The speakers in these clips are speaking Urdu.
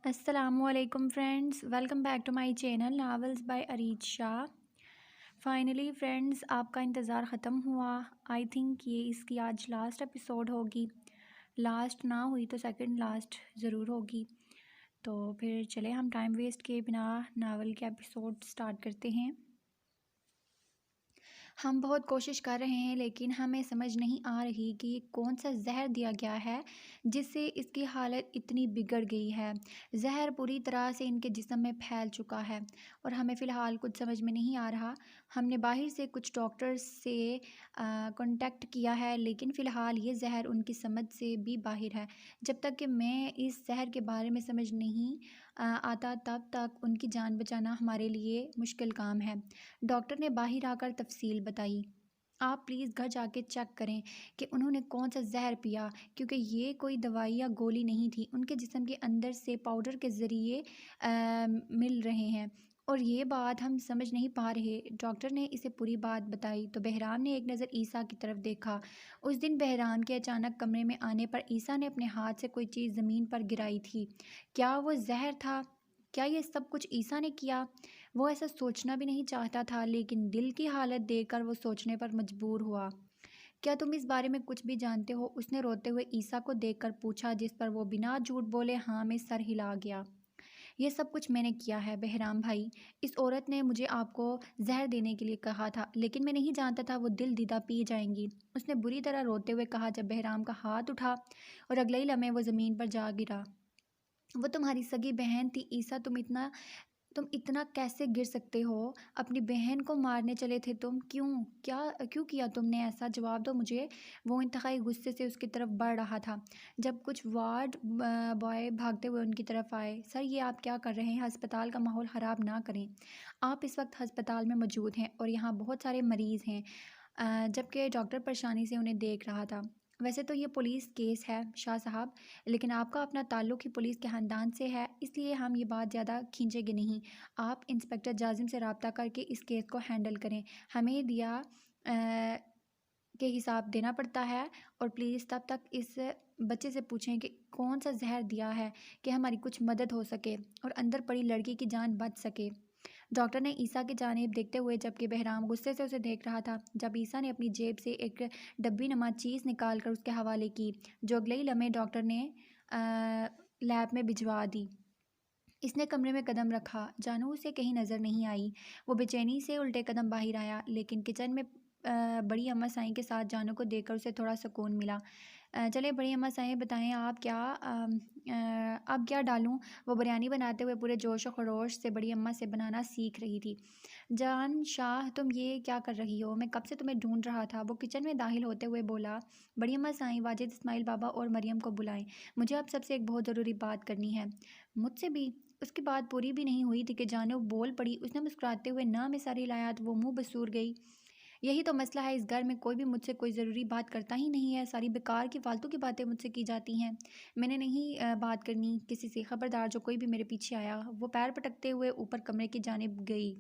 السلام علیکم friends, welcome back to my channel novels by Areej Shah. Finally friends, آپ کا انتظار ختم ہوا۔ آئی تھنک یہ اس کی آج لاسٹ ایپیسوڈ ہوگی۔ لاسٹ نہ ہوئی تو سیکنڈ لاسٹ ضرور ہوگی۔ تو پھر چلے ہم ٹائم ویسٹ کیے بنا ناول کے ایپیسوڈ سٹارٹ کرتے ہیں۔ ہم بہت کوشش کر رہے ہیں لیکن ہمیں سمجھ نہیں آ رہی کہ یہ کون سا زہر دیا گیا ہے جس سے اس کی حالت اتنی بگڑ گئی ہے۔ زہر پوری طرح سے ان کے جسم میں پھیل چکا ہے اور ہمیں فی الحال کچھ سمجھ میں نہیں آ رہا۔ ہم نے باہر سے کچھ ڈاکٹرز سے کانٹیکٹ کیا ہے لیکن فی الحال یہ زہر ان کی سمجھ سے بھی باہر ہے۔ جب تک کہ میں اس زہر کے بارے میں سمجھ نہیں آتا تب تک ان کی جان بچانا ہمارے لیے مشکل کام ہے۔ ڈاکٹر نے باہر آ کر تفصیل بتائی۔ آپ پلیز گھر جا کے چیک کریں کہ انہوں نے کون سا زہر پیا، کیونکہ یہ کوئی دوائی یا گولی نہیں تھی، ان کے جسم کے اندر سے پاؤڈر کے ذریعے مل رہے ہیں اور یہ بات ہم سمجھ نہیں پا رہے۔ ڈاکٹر نے اسے پوری بات بتائی تو بہرام نے ایک نظر عیسیٰ کی طرف دیکھا۔ اس دن بہرام کے اچانک کمرے میں آنے پر عیسیٰ نے اپنے ہاتھ سے کوئی چیز زمین پر گرائی تھی۔ کیا وہ زہر تھا؟ کیا یہ سب کچھ عیسیٰ نے کیا؟ وہ ایسا سوچنا بھی نہیں چاہتا تھا لیکن دل کی حالت دیکھ کر وہ سوچنے پر مجبور ہوا۔ کیا تم اس بارے میں کچھ بھی جانتے ہو؟ اس نے روتے ہوئے عیسیٰ کو دیکھ کر پوچھا، جس پر وہ بنا جھوٹ بولے ہاں میں سر ہلا گیا۔ یہ سب کچھ میں نے کیا ہے بہرام بھائی۔ اس عورت نے مجھے آپ کو زہر دینے کے لیے کہا تھا لیکن میں نہیں جانتا تھا وہ دل دیدہ پی جائیں گی، اس نے بری طرح روتے ہوئے کہا جب بہرام کا ہاتھ اٹھا اور اگلے ہی لمحے وہ زمین پر جا گرا۔ وہ تمہاری سگی بہن تھی عیسیٰ، تم اتنا کیسے گر سکتے ہو؟ اپنی بہن کو مارنے چلے تھے تم؟ کیوں کیا تم نے ایسا؟ جواب دو مجھے۔ وہ انتہائی غصے سے اس کی طرف بڑھ رہا تھا جب کچھ وارڈ بوائے بھاگتے ہوئے ان کی طرف آئے۔ سر یہ آپ کیا کر رہے ہیں؟ ہسپتال کا ماحول خراب نہ کریں۔ آپ اس وقت ہسپتال میں موجود ہیں اور یہاں بہت سارے مریض ہیں، جبکہ ڈاکٹر پریشانی سے انہیں دیکھ رہا تھا۔ ویسے تو یہ پولیس کیس ہے شاہ صاحب، لیکن آپ کا اپنا تعلق ہی پولیس کے خاندان سے ہے، اس لیے ہم یہ بات زیادہ کھینچیں گے نہیں۔ آپ انسپکٹر جازم سے رابطہ کر کے اس کیس کو ہینڈل کریں۔ ہمیں دیا کے حساب دینا پڑتا ہے، اور پلیز تب تک اس بچے سے پوچھیں کہ کون سا زہر دیا ہے کہ ہماری کچھ مدد ہو سکے اور اندر پڑی لڑکی کی جان بچ سکے۔ ڈاکٹر نے عیسیٰ کی جانب دیکھتے ہوئے، جبکہ بہرام غصے سے اسے دیکھ رہا تھا، جب عیسیٰ نے اپنی جیب سے ایک ڈبی نما چیز نکال کر اس کے حوالے کی، جو اگلے ہی لمحے ڈاکٹر نے لیب میں بھجوا دی۔ اس نے کمرے میں قدم رکھا، جانو اسے کہیں نظر نہیں آئی۔ وہ بے چینی سے الٹے قدم باہر آیا، لیکن کچن میں بڑی اماں سائیں کے ساتھ جانو کو دیکھ کر اسے تھوڑا سکون ملا۔ چلے بڑی اماں سائیں بتائیں اب کیا ڈالوں؟ وہ بریانی بناتے ہوئے پورے جوش و خروش سے بڑی اماں سے بنانا سیکھ رہی تھی۔ جان شاہ تم یہ کیا کر رہی ہو؟ میں کب سے تمہیں ڈھونڈ رہا تھا، وہ کچن میں داخل ہوتے ہوئے بولا۔ بڑی اماں سائیں واجد اسماعیل بابا اور مریم کو بلائیں، مجھے آپ سب سے ایک بہت ضروری بات کرنی ہے۔ مجھ سے بھی؟ اس کی بات پوری بھی نہیں ہوئی تھی کہ جانو بول پڑی۔ اس نے مسکراتے ہوئے نہ میں سر ہلایا تو وہ منہ بسور گئی۔ یہی تو مسئلہ ہے، اس گھر میں کوئی بھی مجھ سے کوئی ضروری بات کرتا ہی نہیں ہے، ساری بیکار کی فالتو کی باتیں مجھ سے کی جاتی ہیں۔ میں نے نہیں بات کرنی کسی سے، خبردار جو کوئی بھی میرے پیچھے آیا۔ وہ پیر پٹکتے ہوئے اوپر کمرے کی جانب گئی۔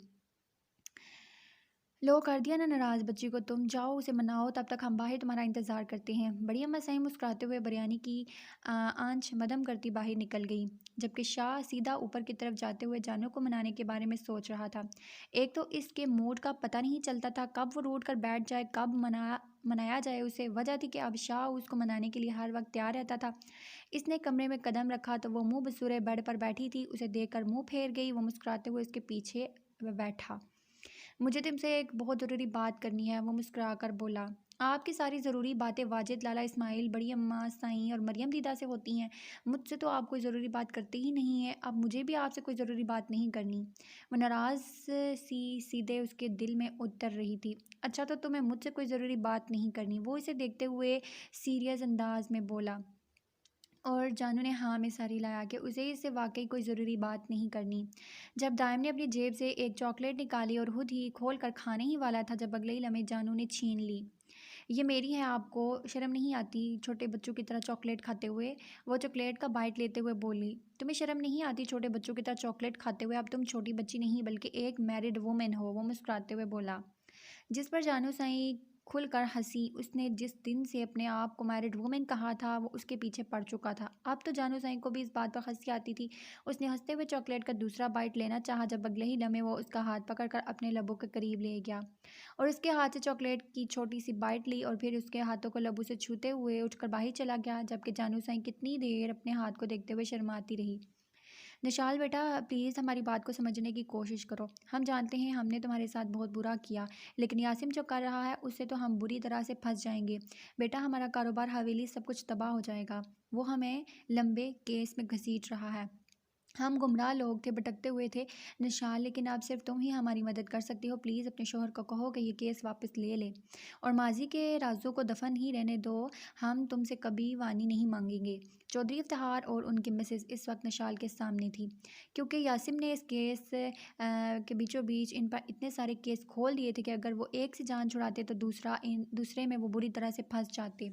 لو کر دیا نا ناراض بچی کو تم، جاؤ اسے مناؤ، تب تک ہم باہر تمہارا انتظار کرتے ہیں۔ بڑی اماں سائیں مسکراتے ہوئے بریانی کی آنچ مدھم کرتی باہر نکل گئی، جبکہ شاہ سیدھا اوپر کی طرف جاتے ہوئے جانو کو منانے کے بارے میں سوچ رہا تھا۔ ایک تو اس کے موڈ کا پتہ نہیں چلتا تھا، کب وہ روٹ کر بیٹھ جائے، کب منایا جائے اسے۔ وجہ تھی کہ اب شاہ اس کو منانے کے لیے ہر وقت تیار رہتا تھا۔ اس نے کمرے میں قدم رکھا تو وہ منہ بسورے بیڈ پر بیٹھی تھی، اسے دیکھ کر منہ پھیر گئی۔ وہ مسکراتے ہوئے اس کے پیچھے بیٹھا۔ مجھے تم سے ایک بہت ضروری بات کرنی ہے، وہ مسکرا کر بولا۔ آپ کی ساری ضروری باتیں واجد لالا اسماعیل، بڑی اماں سائیں اور مریم دیدہ سے ہوتی ہیں، مجھ سے تو آپ کوئی ضروری بات کرتے ہی نہیں ہیں، اب مجھے بھی آپ سے کوئی ضروری بات نہیں کرنی۔ وہ ناراض سی سیدھے اس کے دل میں اتر رہی تھی۔ اچھا تو تمہیں مجھ سے کوئی ضروری بات نہیں کرنی، وہ اسے دیکھتے ہوئے سیریس انداز میں بولا، اور جانو نے ہاں میں سر ہلایا کہ اسے اس سے واقعی کوئی ضروری بات نہیں کرنی۔ جب دائم نے اپنی جیب سے ایک چاکلیٹ نکالی اور خود ہی کھول کر کھانے ہی والا تھا جب اگلے ہی لمحے جانو نے چھین لی۔ یہ میری ہے، آپ کو شرم نہیں آتی چھوٹے بچوں کی طرح چاکلیٹ کھاتے ہوئے؟ وہ چاکلیٹ کا بائٹ لیتے ہوئے بولی۔ تمہیں شرم نہیں آتی چھوٹے بچوں کی طرح چاکلیٹ کھاتے ہوئے؟ اب تم چھوٹی بچی نہیں بلکہ ایک میرڈ وومن ہو، وہ مسکراتے ہوئے بولا، جس پر جانو سائیں کھل کر ہنسی۔ اس نے جس دن سے اپنے آپ کو میرڈ وومن کہا تھا وہ اس کے پیچھے پڑ چکا تھا۔ اب تو جانو سائیں کو بھی اس بات پر ہنسی آتی تھی۔ اس نے ہنستے ہوئے چاکلیٹ کا دوسرا بائٹ لینا چاہا جب اگلے ہی لمحے وہ اس کا ہاتھ پکڑ کر اپنے لبوں کے قریب لے گیا اور اس کے ہاتھ سے چاکلیٹ کی چھوٹی سی بائٹ لی اور پھر اس کے ہاتھوں کو لبوں سے چھوتے ہوئے اٹھ کر باہر چلا گیا، جبکہ جانو سائیں کتنی دیر اپنے ہاتھ کو دیکھتے ہوئے شرماتی رہی۔ نشال بیٹا، پلیز ہماری بات کو سمجھنے کی کوشش کرو۔ ہم جانتے ہیں ہم نے تمہارے ساتھ بہت برا کیا، لیکن یاسم جو کر رہا ہے اس سے تو ہم بری طرح سے پھنس جائیں گے۔ بیٹا، ہمارا کاروبار، حویلی، سب کچھ تباہ ہو جائے گا۔ وہ ہمیں لمبے کیس میں گھسیٹ رہا ہے۔ ہم گمراہ لوگ تھے، بھٹکتے ہوئے تھے نشال، لیکن اب صرف تم ہی ہماری مدد کر سکتی ہو۔ پلیز اپنے شوہر کو کہو کہ یہ کیس واپس لے لے اور ماضی کے رازوں کو دفن ہی رہنے دو۔ ہم تم سے کبھی وانی نہیں مانگیں گے۔ چودھری افتخار اور ان کی مسز اس وقت نشال کے سامنے تھی، کیونکہ یاسم نے اس کیس کے بیچوں بیچ ان پر اتنے سارے کیس کھول دیے تھے کہ اگر وہ ایک سے جان چھڑاتے تو دوسرے میں وہ بری طرح سے پھنس جاتے۔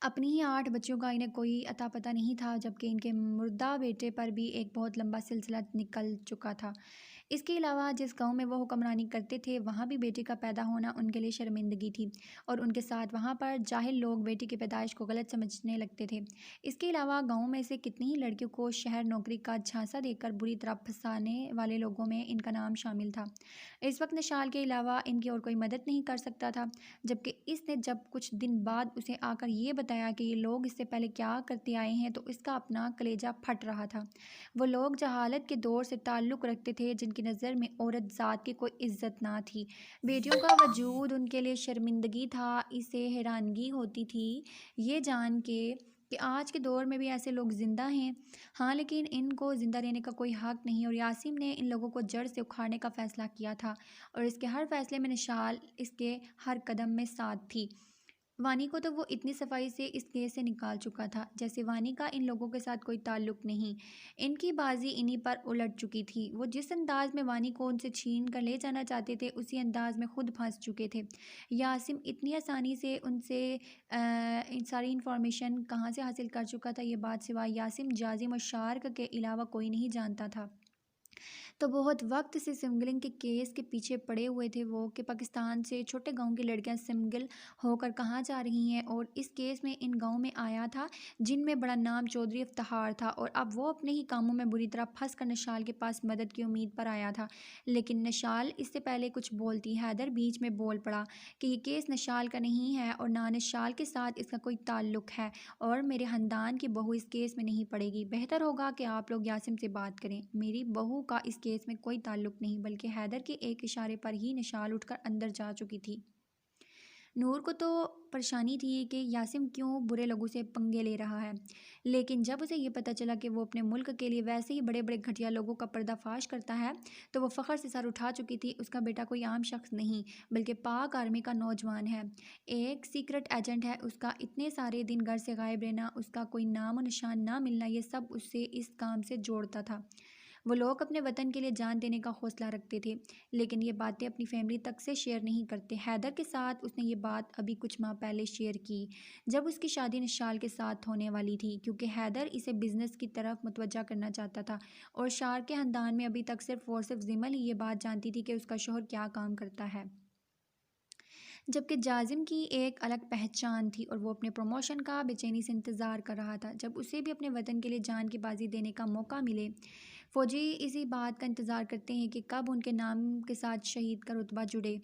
اپنی ہی 8 بچیوں کا انہیں کوئی اتا پتہ نہیں تھا، جبکہ ان کے مردہ بیٹے پر بھی ایک بہت لمبا سلسلہ نکل چکا تھا۔ اس کے علاوہ جس گاؤں میں وہ حکمرانی کرتے تھے وہاں بھی بیٹی کا پیدا ہونا ان کے لیے شرمندگی تھی، اور ان کے ساتھ وہاں پر جاہل لوگ بیٹی کی پیدائش کو غلط سمجھنے لگتے تھے۔ اس کے علاوہ گاؤں میں سے کتنی ہی لڑکیوں کو شہر نوکری کا جھانسا دے کر بری طرح پھنسانے والے لوگوں میں ان کا نام شامل تھا۔ اس وقت نشال کے علاوہ ان کی اور کوئی مدد نہیں کر سکتا تھا، جبکہ اس نے جب کچھ دن بعد اسے آ کر یہ بتایا کہ یہ لوگ اس سے پہلے کیا کرتے آئے ہیں تو اس کا اپنا کلیجہ پھٹ رہا تھا۔ وہ لوگ جہالت کے دور سے تعلق رکھتے تھے، جن کی نظر میں عورت ذات کی کوئی عزت نہ تھی۔ بیٹیوں کا وجود ان کے لیے شرمندگی تھا۔ اسے حیرانگی ہوتی تھی یہ جان کے کہ آج کے دور میں بھی ایسے لوگ زندہ ہیں۔ ہاں، لیکن ان کو زندہ رہنے کا کوئی حق نہیں، اور یاسم نے ان لوگوں کو جڑ سے اکھاڑنے کا فیصلہ کیا تھا، اور اس کے ہر فیصلے میں نشال اس کے ہر قدم میں ساتھ تھی۔ وانی کو تو وہ اتنی صفائی سے اس کیس سے نکال چکا تھا جیسے وانی کا ان لوگوں کے ساتھ کوئی تعلق نہیں۔ ان کی بازی انہی پر الٹ چکی تھی۔ وہ جس انداز میں وانی کو ان سے چھین کر لے جانا چاہتے تھے اسی انداز میں خود پھنس چکے تھے۔ یاسم اتنی آسانی سے ان سے ساری انفارمیشن کہاں سے حاصل کر چکا تھا، یہ بات سوائے یاسم، جازم اور شارک کے علاوہ کوئی نہیں جانتا تھا۔ تو بہت وقت سے سمگلنگ کے کیس کے پیچھے پڑے ہوئے تھے وہ، کہ پاکستان سے چھوٹے گاؤں کی لڑکیاں سمگل ہو کر کہاں جا رہی ہیں، اور اس کیس میں ان گاؤں میں آیا تھا جن میں بڑا نام چودھری افتخار تھا، اور اب وہ اپنے ہی کاموں میں بری طرح پھنس کر نشال کے پاس مدد کی امید پر آیا تھا۔ لیکن نشال اس سے پہلے کچھ بولتی حیدر بیچ میں بول پڑا کہ یہ کیس نشال کا نہیں ہے اور نہ نشال کے ساتھ اس کا کوئی تعلق ہے، اور میرے خاندان کی بہو اس کیس میں نہیں پڑے گی۔ بہتر ہوگا کہ آپ لوگ یاسم سے بات کریں۔ میری بہو کا اس کیس میں کوئی تعلق نہیں، بلکہ حیدر کے ایک اشارے پر ہی نشال اٹھ کر اندر جا چکی تھی۔ نور کو تو پریشانی تھی کہ یاسم کیوں برے لوگوں سے پنگے لے رہا ہے، لیکن جب اسے یہ پتہ چلا کہ وہ اپنے ملک کے لیے ویسے ہی بڑے بڑے گھٹیا لوگوں کا پردہ فاش کرتا ہے تو وہ فخر سے سر اٹھا چکی تھی۔ اس کا بیٹا کوئی عام شخص نہیں بلکہ پاک آرمی کا نوجوان ہے، ایک سیکرٹ ایجنٹ ہے۔ اس کا اتنے سارے دن گھر سے غائب رہنا، اس کا کوئی نام و نشان نہ ملنا، یہ سب اسے اس کام سے جوڑتا تھا۔ وہ لوگ اپنے وطن کے لیے جان دینے کا حوصلہ رکھتے تھے، لیکن یہ باتیں اپنی فیملی تک سے شیئر نہیں کرتے۔ حیدر کے ساتھ اس نے یہ بات ابھی کچھ ماہ پہلے شیئر کی جب اس کی شادی نشال کے ساتھ ہونے والی تھی، کیونکہ حیدر اسے بزنس کی طرف متوجہ کرنا چاہتا تھا، اور شار کے خاندان میں ابھی تک صرف اور صرف زمل ہی یہ بات جانتی تھی کہ اس کا شوہر کیا کام کرتا ہے، جبکہ جازم کی ایک الگ پہچان تھی اور وہ اپنے پروموشن کا بے چینی سے انتظار کر رہا تھا جب اسے بھی اپنے وطن کے لیے جان کی بازی دینے کا موقع ملے۔ فوجی اسی بات کا انتظار کرتے ہیں کہ کب ان کے نام کے ساتھ شہید کا رتبہ جڑے۔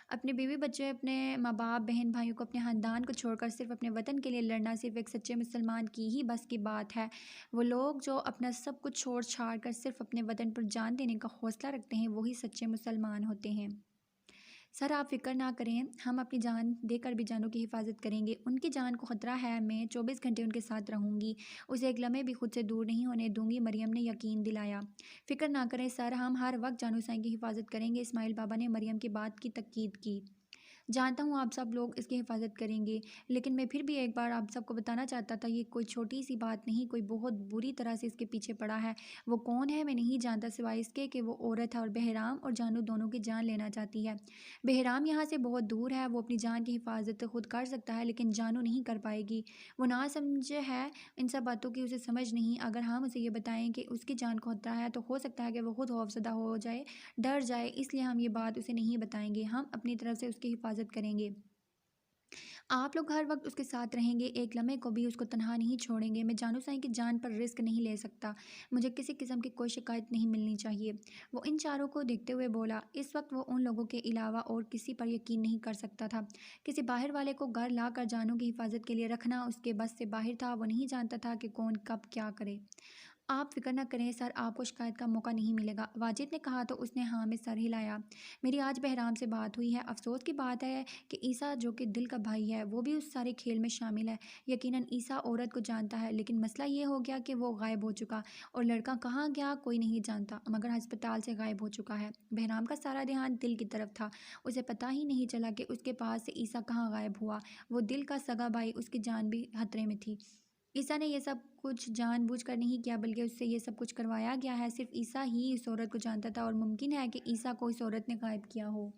اپنے بیوی بچے، اپنے ماں باپ، بہن بھائیوں کو، اپنے خاندان کو چھوڑ کر صرف اپنے وطن کے لیے لڑنا صرف ایک سچے مسلمان کی ہی بس کی بات ہے۔ وہ لوگ جو اپنا سب کچھ چھوڑ چھاڑ کر صرف اپنے وطن پر جان دینے کا حوصلہ رکھتے ہیں وہی سچے مسلمان ہوتے ہیں۔ سر، آپ فکر نہ کریں، ہم اپنی جان دے کر بھی جانوں کی حفاظت کریں گے۔ ان کی جان کو خطرہ ہے، میں 24 گھنٹے ان کے ساتھ رہوں گی، اسے ایک لمحے بھی خود سے دور نہیں ہونے دوں گی، مریم نے یقین دلایا۔ فکر نہ کریں سر، ہم ہر وقت جانو سائیں کی حفاظت کریں گے، اسماعیل بابا نے مریم کی بات کی تاکید کی۔ جانتا ہوں آپ سب لوگ اس کی حفاظت کریں گے، لیکن میں پھر بھی ایک بار آپ سب کو بتانا چاہتا تھا، یہ کوئی چھوٹی سی بات نہیں، کوئی بہت بری طرح سے اس کے پیچھے پڑا ہے۔ وہ کون ہے میں نہیں جانتا، سوائے اس کے کہ وہ عورت ہے اور بہرام اور جانو دونوں کی جان لینا چاہتی ہے۔ بہرام یہاں سے بہت دور ہے، وہ اپنی جان کی حفاظت خود کر سکتا ہے، لیکن جانو نہیں کر پائے گی۔ وہ نہ سمجھ ہے ان سب باتوں کی، اسے سمجھ نہیں۔ اگر ہم اسے یہ بتائیں کہ اس کی جان کو خطرہ ہے تو ہو سکتا ہے کہ وہ خود خوفزدہ ہو جائے، ڈر جائے، اس لیے ہم یہ بات اسے نہیں بتائیں گے۔ ہم اپنی طرف سے اس کی حفاظت حفاظت کریں گے۔ آپ لوگ ہر وقت اس کے ساتھ رہیں گے، ایک لمحے کو بھی اس کو تنہا نہیں چھوڑیں گے۔ میں جانو سائیں کی جان پر رسک نہیں لے سکتا، مجھے کسی قسم کی کوئی شکایت نہیں ملنی چاہیے۔ وہ ان چاروں کو دیکھتے ہوئے بولا۔ اس وقت وہ ان لوگوں کے علاوہ اور کسی پر یقین نہیں کر سکتا تھا۔ کسی باہر والے کو گھر لا کر جانو کی حفاظت کے لیے رکھنا اس کے بس سے باہر تھا۔ وہ نہیں جانتا تھا کہ کون کب کیا کرے۔ آپ فکر نہ کریں سر، آپ کو شکایت کا موقع نہیں ملے گا، واجد نے کہا تو اس نے ہاں میں سر ہلایا۔ میری آج بہرام سے بات ہوئی ہے، افسوس کی بات ہے کہ عیسیٰ جو کہ دل کا بھائی ہے وہ بھی اس سارے کھیل میں شامل ہے۔ یقیناً عیسیٰ عورت کو جانتا ہے، لیکن مسئلہ یہ ہو گیا کہ وہ غائب ہو چکا اور لڑکا کہاں گیا کوئی نہیں جانتا، مگر ہسپتال سے غائب ہو چکا ہے۔ بہرام کا سارا دھیان دل کی طرف تھا، اسے پتہ ہی نہیں چلا کہ اس کے پاس سے عیسیٰ کہاں غائب ہوا۔ وہ دل کا سگا بھائی، اس کی جان بھی خطرے میں تھی۔ عیسیٰ نے یہ سب کچھ جان بوجھ کر نہیں کیا، بلکہ اس سے یہ سب کچھ کروایا گیا ہے۔ صرف عیسیٰ ہی اس عورت کو جانتا تھا اور ممکن ہے کہ عیسیٰ کو اس عورت نے غائب کیا ہو۔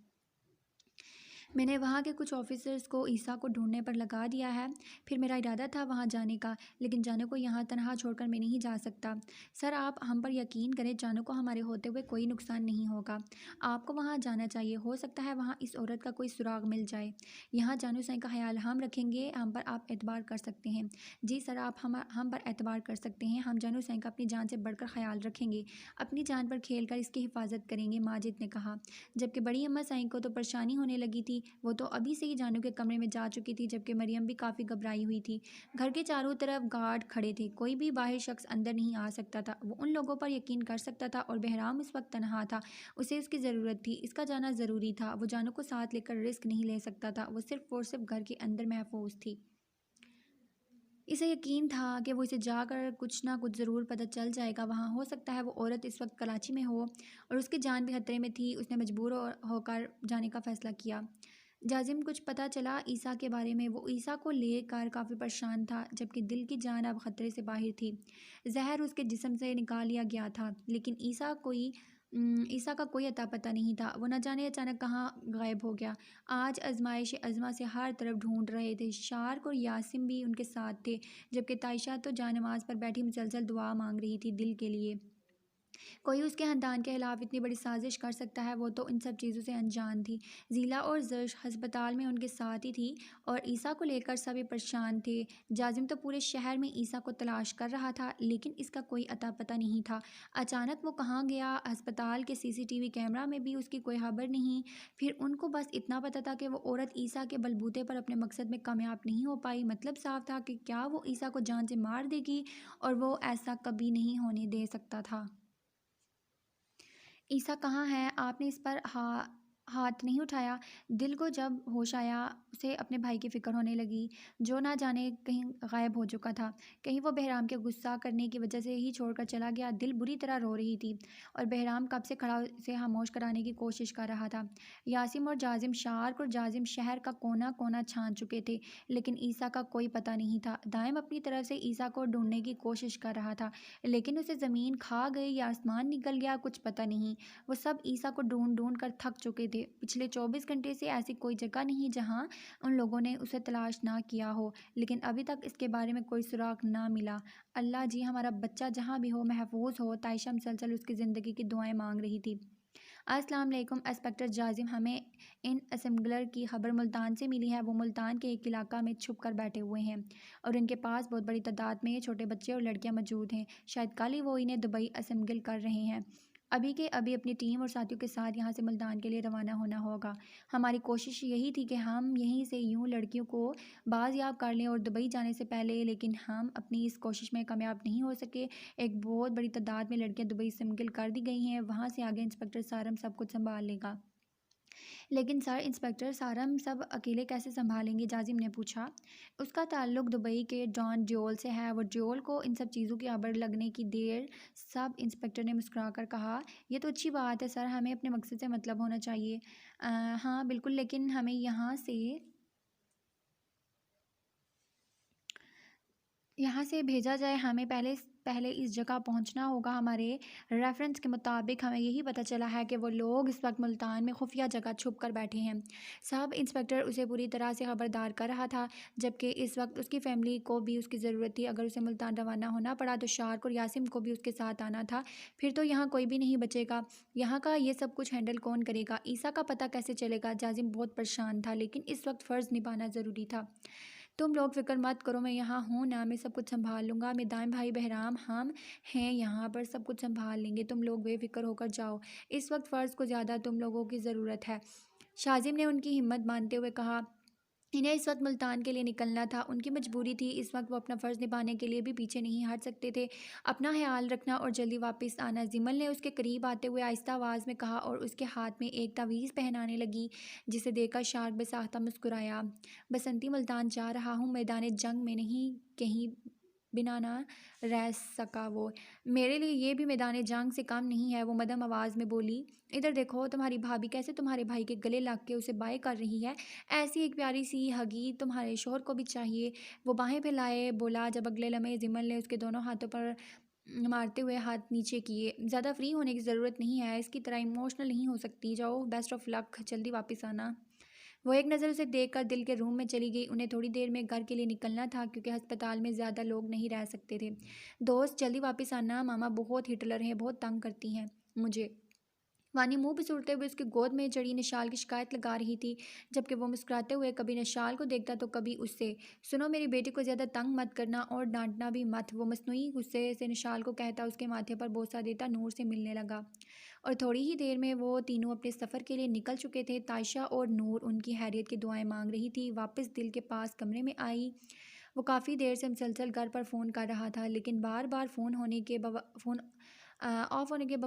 میں نے وہاں کے کچھ آفیسرز کو عیسیٰ کو ڈھونڈنے پر لگا دیا ہے، پھر میرا ارادہ تھا وہاں جانے کا، لیکن جانو کو یہاں تنہا چھوڑ کر میں نہیں جا سکتا۔ سر آپ ہم پر یقین کریں، جانو کو ہمارے ہوتے ہوئے کوئی نقصان نہیں ہوگا۔ آپ کو وہاں جانا چاہیے، ہو سکتا ہے وہاں اس عورت کا کوئی سراغ مل جائے۔ یہاں جانو سائیں کا خیال ہم رکھیں گے، ہم پر آپ اعتبار کر سکتے ہیں۔ جی سر، آپ ہم پر اعتبار کر سکتے ہیں، ہم جانو سائیں کا اپنی جان سے بڑھ کر خیال رکھیں گے، اپنی جان پر کھیل کر اس کی حفاظت کریں گے، ماجد نے کہا۔ جبکہ بڑی اماں سائیں کو تو پریشانی ہونے لگی تھی، وہ تو ابھی سے ہی جانو کے کمرے میں جا چکی تھی، جبکہ مریم بھی کافی گھبرائی ہوئی تھی۔ گھر کے چاروں طرف گارڈ کھڑے تھے، کوئی بھی باہر شخص اندر نہیں آ سکتا تھا۔ وہ ان لوگوں پر یقین کر سکتا تھا، اور بہرام اس وقت تنہا تھا، اسے اس کی ضرورت تھی، اس کا جانا ضروری تھا۔ وہ جانو کو ساتھ لے کر رسک نہیں لے سکتا تھا، وہ صرف اور صرف گھر کے اندر محفوظ تھی۔ اسے یقین تھا کہ وہ اسے جا کر کچھ نہ کچھ ضرور پتہ چل جائے گا وہاں، ہو سکتا ہے وہ عورت اس وقت کراچی میں ہو اور اس کی جان بھی خطرے میں تھی۔ اس نے مجبور ہو کر جانے کا فیصلہ کیا۔ جازم کچھ پتہ چلا عیسیٰ کے بارے میں؟ وہ عیسیٰ کو لے کر کافی پریشان تھا، جبکہ دل کی جان اب خطرے سے باہر تھی۔ زہر اس کے جسم سے نکال لیا گیا تھا، لیکن عیسیٰ کا کوئی اتا پتہ نہیں تھا، وہ نہ جانے اچانک کہاں غائب ہو گیا۔ آج آزمائش عظمیٰ سے ہر طرف ڈھونڈ رہے تھے، شارق اور یاسم بھی ان کے ساتھ تھے، جبکہ تائشہ تو جانماز پر بیٹھی مسلسل دعا مانگ رہی تھی دل کے لیے۔ کوئی اس کے خاندان کے خلاف اتنی بڑی سازش کر سکتا ہے، وہ تو ان سب چیزوں سے انجان تھی۔ ضیلا اور زرش ہسپتال میں ان کے ساتھ ہی تھی اور عیسیٰ کو لے کر سبھی پریشان تھے۔ جازم تو پورے شہر میں عیسیٰ کو تلاش کر رہا تھا، لیکن اس کا کوئی اتا پتہ نہیں تھا۔ اچانک وہ کہاں گیا؟ ہسپتال کے CCTV کیمرہ میں بھی اس کی کوئی خبر نہیں۔ پھر ان کو بس اتنا پتہ تھا کہ وہ عورت عیسیٰ کے بلبوتے پر اپنے مقصد میں کامیاب نہیں ہو پائی۔ مطلب صاف تھا کہ کیا وہ عیسیٰ کو جان سے مار دے گی، اور وہ ایسا کبھی نہیں ہونے دے سکتا تھا۔ عیسیٰ کہاں ہے؟ آپ نے اس پر ہاتھ نہیں اٹھایا؟ دل کو جب ہوش آیا اسے اپنے بھائی کی فکر ہونے لگی، جو نہ جانے کہیں غائب ہو چکا تھا، کہیں وہ بہرام کے غصہ کرنے کی وجہ سے ہی چھوڑ کر چلا گیا۔ دل بری طرح رو رہی تھی اور بہرام کب سے کھڑا اسے خاموش کرانے کی کوشش کر رہا تھا۔ یاسم اور جازم، شارق اور جازم شہر کا کونا کونا چھان چکے تھے، لیکن عیسیٰ کا کوئی پتہ نہیں تھا۔ دائم اپنی طرف سے عیسیٰ کو ڈھونڈنے کی کوشش کر رہا تھا، لیکن اسے زمین کھا گئی یا آسمان نگل گیا، کچھ پتہ نہیں۔ وہ سب عیسیٰ کو ڈھونڈ ڈھونڈ کر تھک چکے تھے۔ پچھلے 24 گھنٹے سے ایسی کوئی جگہ نہیں جہاں ان لوگوں نے اسے تلاش نہ کیا ہو، لیکن ابھی تک اس کے بارے میں کوئی سراغ نہ ملا۔ اللہ جی، ہمارا بچہ جہاں بھی ہو محفوظ ہو۔ تائشہ مسلسل اس کی زندگی کی دعائیں مانگ رہی تھی۔ السلام علیکم انسپکٹر جازم، ہمیں ان اسمگلر کی خبر ملتان سے ملی ہے، وہ ملتان کے ایک علاقہ میں چھپ کر بیٹھے ہوئے ہیں اور ان کے پاس بہت بڑی تعداد میں چھوٹے بچے اور لڑکیاں موجود ہیں، شاید کل ہی وہ انہیں دبئی اسمگل کر رہے ہیں۔ ابھی کے ابھی اپنی ٹیم اور ساتھیوں کے ساتھ یہاں سے ملتان کے لیے روانہ ہونا ہوگا۔ ہماری کوشش یہی تھی کہ ہم یہیں سے یوں لڑکیوں کو بازیاب کر لیں اور دبئی جانے سے پہلے، لیکن ہم اپنی اس کوشش میں کامیاب نہیں ہو سکے۔ ایک بہت بڑی تعداد میں لڑکیاں دبئی اسمگل کر دی گئی ہیں، وہاں سے آگے انسپکٹر سارم سب کچھ سنبھال لے گا۔ لیکن سر، انسپکٹر سارم سب اکیلے کیسے سنبھالیں گے؟ جازم نے پوچھا۔ اس کا تعلق دبئی کے ڈان ڈیول سے ہے، وہ ڈیول کو ان سب چیزوں کی خبر لگنے کی دیر۔ سب انسپکٹر نے مسکرا کر کہا، یہ تو اچھی بات ہے سر، ہمیں اپنے مقصد سے مطلب ہونا چاہیے۔ ہاں بالکل، لیکن ہمیں یہاں سے بھیجا جائے، ہمیں پہلے پہلے اس جگہ پہنچنا ہوگا۔ ہمارے ریفرنس کے مطابق ہمیں یہی پتہ چلا ہے کہ وہ لوگ اس وقت ملتان میں خفیہ جگہ چھپ کر بیٹھے ہیں۔ سب انسپکٹر اسے پوری طرح سے خبردار کر رہا تھا، جبکہ اس وقت اس کی فیملی کو بھی اس کی ضرورت تھی۔ اگر اسے ملتان روانہ ہونا پڑا تو شارک اور یاسم کو بھی اس کے ساتھ آنا تھا، پھر تو یہاں کوئی بھی نہیں بچے گا۔ یہاں کا یہ سب کچھ ہینڈل کون کرے گا؟ عیسیٰ کا پتہ کیسے چلے گا؟ جاسم بہت پریشان تھا، لیکن اس وقت فرض نبھانا ضروری تھا۔ تم لوگ فکر مت کرو، میں یہاں ہوں نا، میں سب کچھ سنبھال لوں گا۔ میدان بھائی بہرام، ہم ہیں یہاں پر، سب کچھ سنبھال لیں گے، تم لوگ بے فکر ہو کر جاؤ۔ اس وقت فرض کو زیادہ تم لوگوں کی ضرورت ہے۔ شازم نے ان کی ہمت باندھتے ہوئے کہا۔ انہیں اس وقت ملتان کے لیے نکلنا تھا، ان کی مجبوری تھی، اس وقت وہ اپنا فرض نبھانے کے لیے بھی پیچھے نہیں ہٹ سکتے تھے۔ اپنا خیال رکھنا اور جلدی واپس آنا، جمل نے اس کے قریب آتے ہوئے آہستہ آواز میں کہا اور اس کے ہاتھ میں ایک تعویذ پہنانے لگی، جسے دیکھ کر شارک بے ساختہ مسکرایا۔ بسنتی، ملتان جا رہا ہوں، میدان جنگ میں نہیں، کہیں بنا نہ رہ سکا وہ۔ میرے لیے یہ بھی میدان جنگ سے کم نہیں ہے، وہ مدھم آواز میں بولی۔ ادھر دیکھو، تمہاری بھابھی کیسے تمہارے بھائی کے گلے لگ کے اسے بائے کر رہی ہے، ایسی ایک پیاری سی ہگی تمہارے شوہر کو بھی چاہیے۔ وہ باہیں پھیلائے بولا، جب اگلے لمحے جمل نے اس کے دونوں ہاتھوں پر مارتے ہوئے ہاتھ نیچے کیے۔ زیادہ فری ہونے کی ضرورت نہیں ہے، اس کی طرح ایموشنل نہیں ہو سکتی، جاؤ، بیسٹ آف لک، جلدی واپس آنا۔ وہ ایک نظر اسے دیکھ کر دل کے روم میں چلی گئی۔ انہیں تھوڑی دیر میں گھر کے لیے نکلنا تھا، کیونکہ ہسپتال میں زیادہ لوگ نہیں رہ سکتے تھے۔ دوست، جلدی واپس آنا، ماما بہت ہٹلر ہیں، بہت تنگ کرتی ہیں مجھے۔ وانی منہ پسولتے ہوئے اس کی گود میں چڑھی نشال کی شکایت لگا رہی تھی، جبکہ وہ مسکراتے ہوئے کبھی نشال کو دیکھتا تو کبھی اس سے۔ سنو، میری بیٹی کو زیادہ تنگ مت کرنا اور ڈانٹنا بھی مت، وہ مصنوعی غصے سے نشال کو کہتا اس کے ماتھے پر بوسہ دیتا نور سے ملنے لگا۔ اور تھوڑی ہی دیر میں وہ تینوں اپنے سفر کے لیے نکل چکے تھے۔ تائشہ اور نور ان کی خیریت کی دعائیں مانگ رہی تھی۔ واپس دل کے پاس کمرے میں آئی۔ وہ کافی دیر سے مسلسل گھر پر فون کر رہا تھا، لیکن بار بار فون آف ہونے کے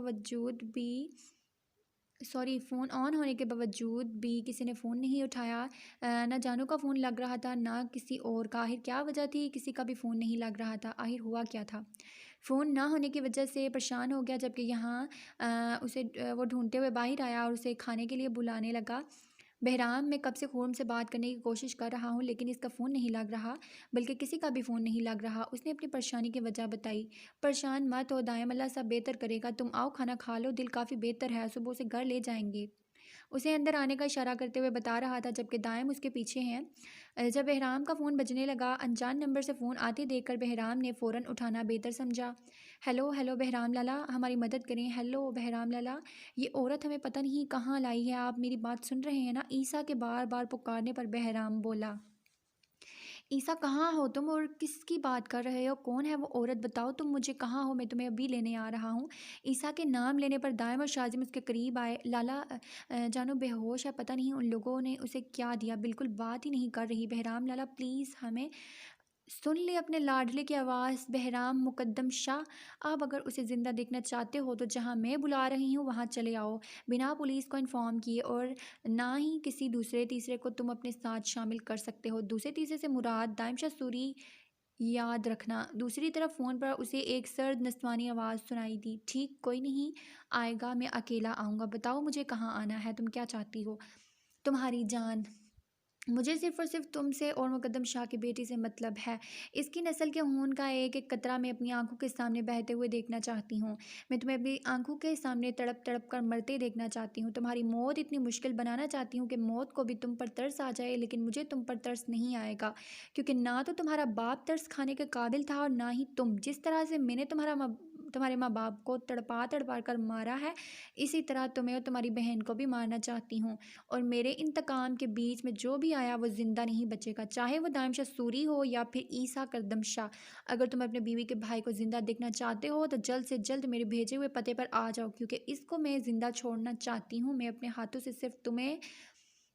باوجود بھی کسی نے فون نہیں اٹھایا۔ نہ جانو کا فون لگ رہا تھا، نہ کسی اور کا۔ آخر کیا وجہ تھی؟ کسی کا بھی فون نہیں لگ رہا تھا۔ آخر ہوا کیا تھا؟ فون نہ ہونے کی وجہ سے پریشان ہو گیا، جبکہ یہاں اسے وہ ڈھونڈتے ہوئے باہر آیا اور اسے کھانے کے لیے بلانے لگا۔ بہرام، میں کب سے خرم سے بات کرنے کی کوشش کر رہا ہوں، لیکن اس کا فون نہیں لگ رہا، بلکہ کسی کا بھی فون نہیں لگ رہا۔ اس نے اپنی پریشانی کی وجہ بتائی۔ پریشان مت ہو دائم، اللہ سب بہتر کرے گا، تم آؤ کھانا کھا لو، دل کافی بہتر ہے، صبح اسے گھر لے جائیں گے، اسے اندر آنے کا اشارہ کرتے ہوئے بتا رہا تھا، جبکہ دائم اس کے پیچھے ہیں۔ جب بہرام کا فون بجنے لگا، انجان نمبر سے فون آتے دیکھ کر بہرام نے فوراً اٹھانا بہتر سمجھا۔ ہیلو بہرام لالا، ہماری مدد کریں۔ ہیلو بہرام لالا، یہ عورت ہمیں پتہ نہیں کہاں لائی ہے، آپ میری بات سن رہے ہیں نا؟ عیسیٰ کے بار بار پکارنے پر بہرام بولا۔ عیسیٰ، کہاں ہو تم اور کس کی بات کر رہے ہو؟ کون ہے وہ عورت؟ بتاؤ تم مجھے، کہاں ہو؟ میں تمہیں ابھی لینے آ رہا ہوں۔ عیسیٰ کے نام لینے پر دائم اور شازم اس کے قریب آئے۔ لالا جانو بے ہوش ہے، پتہ نہیں ان لوگوں نے اسے کیا دیا، بالکل بات ہی نہیں کر رہی۔ بہرام لالا پلیز ہمیں سن لے اپنے لاڈلے کی آواز۔ بہرام مقدم شاہ، اب اگر اسے زندہ دیکھنا چاہتے ہو تو جہاں میں بلا رہی ہوں وہاں چلے آؤ، بنا پولیس کو انفارم کیے، اور نہ ہی کسی دوسرے تیسرے کو تم اپنے ساتھ شامل کر سکتے ہو۔ دوسرے تیسرے سے مراد دائم شاہ سوری، یاد رکھنا۔ دوسری طرف فون پر اسے ایک سرد نسوانی آواز سنائی دی۔ ٹھیک، کوئی نہیں آئے گا، میں اکیلا آؤں گا۔ بتاؤ مجھے کہاں آنا ہے، تم کیا چاہتی ہو؟ تمہاری جان، مجھے صرف اور صرف تم سے اور مقدم شاہ کی بیٹی سے مطلب ہے۔ اس کی نسل کے خون کا ایک ایک قطرہ میں اپنی آنکھوں کے سامنے بہتے ہوئے دیکھنا چاہتی ہوں۔ میں تمہیں اپنی آنکھوں کے سامنے تڑپ تڑپ کر مرتے دیکھنا چاہتی ہوں۔ تمہاری موت اتنی مشکل بنانا چاہتی ہوں کہ موت کو بھی تم پر ترس آ جائے، لیکن مجھے تم پر ترس نہیں آئے گا، کیونکہ نہ تو تمہارا باپ ترس کھانے کے قابل تھا اور نہ ہی تم۔ جس طرح سے میں نے تمہارے ماں باپ کو تڑپا تڑپا کر مارا ہے، اسی طرح تمہیں اور تمہاری بہن کو بھی مارنا چاہتی ہوں، اور میرے انتقام کے بیچ میں جو بھی آیا وہ زندہ نہیں بچے گا، چاہے وہ دائم شاہ سوری ہو یا پھر عیسیٰ کردم شاہ۔ اگر تم اپنے بیوی کے بھائی کو زندہ دیکھنا چاہتے ہو تو جلد سے جلد میرے بھیجے ہوئے پتے پر آ جاؤ، کیونکہ اس کو میں زندہ چھوڑنا چاہتی ہوں۔ میں اپنے ہاتھوں سے صرف تمہیں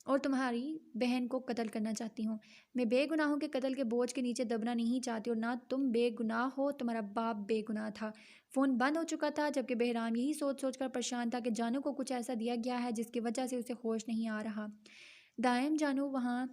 اور تمہاری بہن کو قتل کرنا چاہتی ہوں۔ میں بے گناہوں کے قتل کے بوجھ کے نیچے دبنا نہیں چاہتی، اور نہ تم بے گناہ ہو، تمہارا باپ بے گناہ تھا۔ فون بند ہو چکا تھا، جبکہ بہرام یہی سوچ سوچ کر پریشان تھا کہ جانو کو کچھ ایسا دیا گیا ہے جس کی وجہ سے اسے ہوش نہیں آ رہا۔ دائم، جانو وہاں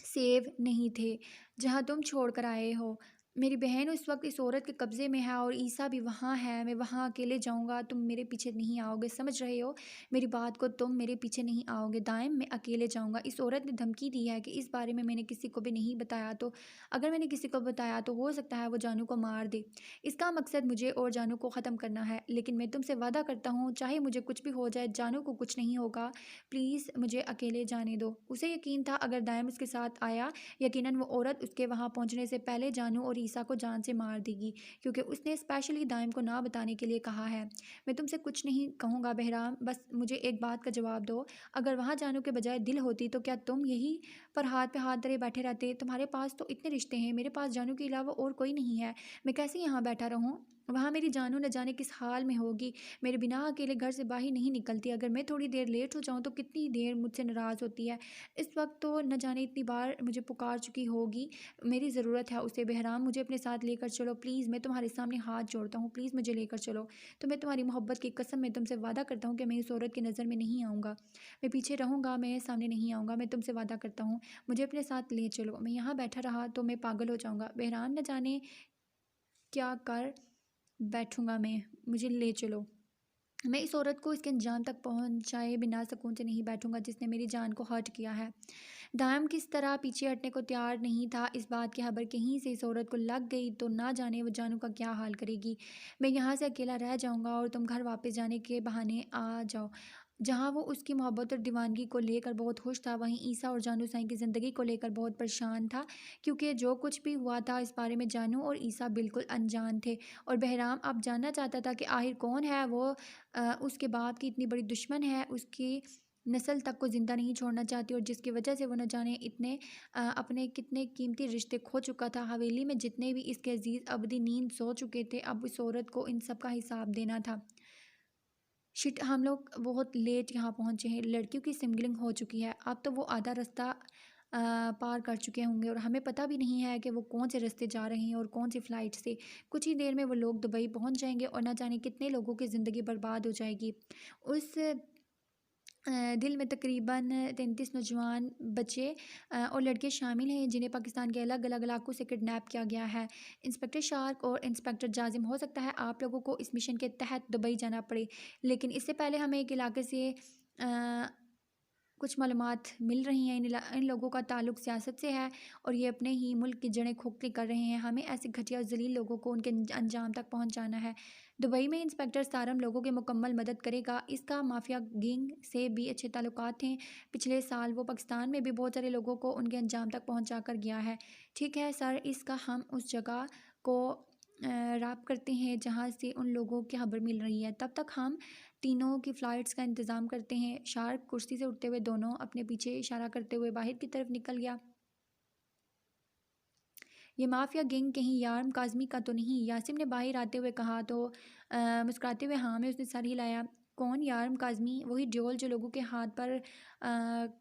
سیف نہیں تھے جہاں تم چھوڑ کر آئے ہو۔ میری بہن اس وقت اس عورت کے قبضے میں ہے اور عیسیٰ بھی وہاں ہے، میں وہاں اکیلے جاؤں گا، تم میرے پیچھے نہیں آؤ گے، سمجھ رہے ہو میری بات کو؟ تم میرے پیچھے نہیں آؤ گے دائم، میں اکیلے جاؤں گا۔ اس عورت نے دھمکی دی ہے کہ اس بارے میں نے کسی کو بھی نہیں بتایا، تو اگر میں نے کسی کو بتایا تو ہو سکتا ہے وہ جانو کو مار دے۔ اس کا مقصد مجھے اور جانو کو ختم کرنا ہے، لیکن میں تم سے وعدہ کرتا ہوں چاہے مجھے کچھ بھی ہو جائے جانو کو کچھ نہیں ہوگا، پلیز مجھے اکیلے جانے دو۔ اسے یقین تھا اگر دائم اس کے ساتھ آیا یقیناً وہ عورت اس کے وہاں پہنچنے سے پہلے جانو اور عیسیٰ کو جان سے مار دے گی، کیونکہ اس نے اسپیشلی دائم کو نہ بتانے کے لیے کہا ہے۔ میں تم سے کچھ نہیں کہوں گا بہرام، بس مجھے ایک بات کا جواب دو، اگر وہاں جانو کے بجائے دل ہوتی تو کیا تم یہی پر ہاتھ پہ ہاتھ دھرے بیٹھے رہتے؟ تمہارے پاس تو اتنے رشتے ہیں، میرے پاس جانو کے علاوہ اور کوئی نہیں ہے، میں کیسے یہاں بیٹھا رہوں؟ وہاں میری جانو نہ جانے کس حال میں ہوگی، میرے بنا اکیلے گھر سے باہر نہیں نکلتی، اگر میں تھوڑی دیر لیٹ ہو جاؤں تو کتنی دیر مجھ سے ناراض ہوتی ہے، اس وقت تو نہ جانے اتنی بار مجھے پکار چکی ہوگی، میری ضرورت ہے اسے۔ بہرام مجھے اپنے ساتھ لے کر چلو پلیز، میں تمہارے سامنے ہاتھ جوڑتا ہوں، پلیز مجھے لے کر چلو، تو میں تمہاری محبت کی قسم میں تم سے وعدہ کرتا ہوں کہ میں اس عورت کی نظر میں نہیں آؤں گا، میں پیچھے رہوں گا، میں سامنے نہیں آؤں گا، میں تم سے وعدہ کرتا ہوں، مجھے اپنے ساتھ لے چلو، میں یہاں بیٹھا رہا تو میں پاگل ہو جاؤں گا، بہرام نہ جانے کیا کر بیٹھوں گا میں، مجھے لے چلو، میں اس عورت کو اس کے انجام تک پہنچائے بنا سکون سے نہیں بیٹھوں گا جس نے میری جان کو ہرٹ کیا ہے۔ دائم کس طرح پیچھے ہٹنے کو تیار نہیں تھا، اس بات کی خبر کہیں سے اس عورت کو لگ گئی تو نہ جانے وہ جانو کا کیا حال کرے گی۔ میں یہاں سے اکیلا رہ جاؤں گا اور تم گھر واپس جانے کے بہانے آ جاؤ۔ جہاں وہ اس کی محبت اور دیوانگی کو لے کر بہت خوش تھا، وہیں عیسیٰ اور جانو سائیں کی زندگی کو لے کر بہت پریشان تھا، کیونکہ جو کچھ بھی ہوا تھا اس بارے میں جانو اور عیسیٰ بالکل انجان تھے، اور بہرام اب جاننا چاہتا تھا کہ آخر کون ہے وہ اس کے باپ کی اتنی بڑی دشمن ہے، اس کی نسل تک کو زندہ نہیں چھوڑنا چاہتی، اور جس کی وجہ سے وہ نہ جانے اپنے کتنے قیمتی رشتے کھو چکا تھا۔ حویلی میں جتنے بھی اس کے عزیز ابدی نیند سو چکے تھے، اب اس عورت کو ان سب کا حساب دینا تھا۔ شٹ، ہم لوگ بہت لیٹ یہاں پہنچے ہیں، لڑکیوں کی سمگلنگ ہو چکی ہے، اب تو وہ آدھا رستہ پار کر چکے ہوں گے اور ہمیں پتہ بھی نہیں ہے کہ وہ کون سے رستے جا رہے ہیں اور کون سی فلائٹ سے، کچھ ہی دیر میں وہ لوگ دبئی پہنچ جائیں گے اور نہ جانے کتنے لوگوں کی زندگی برباد ہو جائے گی۔ اس دل میں تقریباً 33 نوجوان بچے اور لڑکے شامل ہیں جنہیں پاکستان کے الگ الگ علاقوں سے کڈنیپ کیا گیا ہے۔ انسپکٹر شارک اور انسپکٹر جازم، ہو سکتا ہے آپ لوگوں کو اس مشن کے تحت دبئی جانا پڑے، لیکن اس سے پہلے ہمیں ایک علاقے سے کچھ معلومات مل رہی ہیں، ان لوگوں کا تعلق سیاست سے ہے اور یہ اپنے ہی ملک کی جڑیں کھوکھلی کر رہے ہیں، ہمیں ایسے گھٹیا اور ذلیل لوگوں کو ان کے انجام تک پہنچانا ہے۔ دبئی میں انسپکٹر سارم لوگوں کی مکمل مدد کرے گا، اس کا مافیا گینگ سے بھی اچھے تعلقات ہیں، پچھلے سال وہ پاکستان میں بھی بہت سارے لوگوں کو ان کے انجام تک پہنچا کر گیا ہے۔ ٹھیک ہے سر، اس کا ہم اس جگہ کو رابط کرتے ہیں جہاں سے ان لوگوں کی خبر مل رہی ہے، تب تک ہم تینوں کی فلائٹس کا انتظام کرتے ہیں۔ شارک کرسی سے اٹھتے ہوئے دونوں اپنے پیچھے اشارہ کرتے ہوئے باہر کی طرف نکل گیا۔ یہ مافیا گینگ کہیں یارم کاظمی کا تو نہیں؟ یاسم نے باہر آتے ہوئے کہا تو مسکراتے ہوئے ہاں میں، اس نے سر ہلایا۔ کون یارم کاظمی؟ وہی ڈیول جو لوگوں کے ہاتھ پر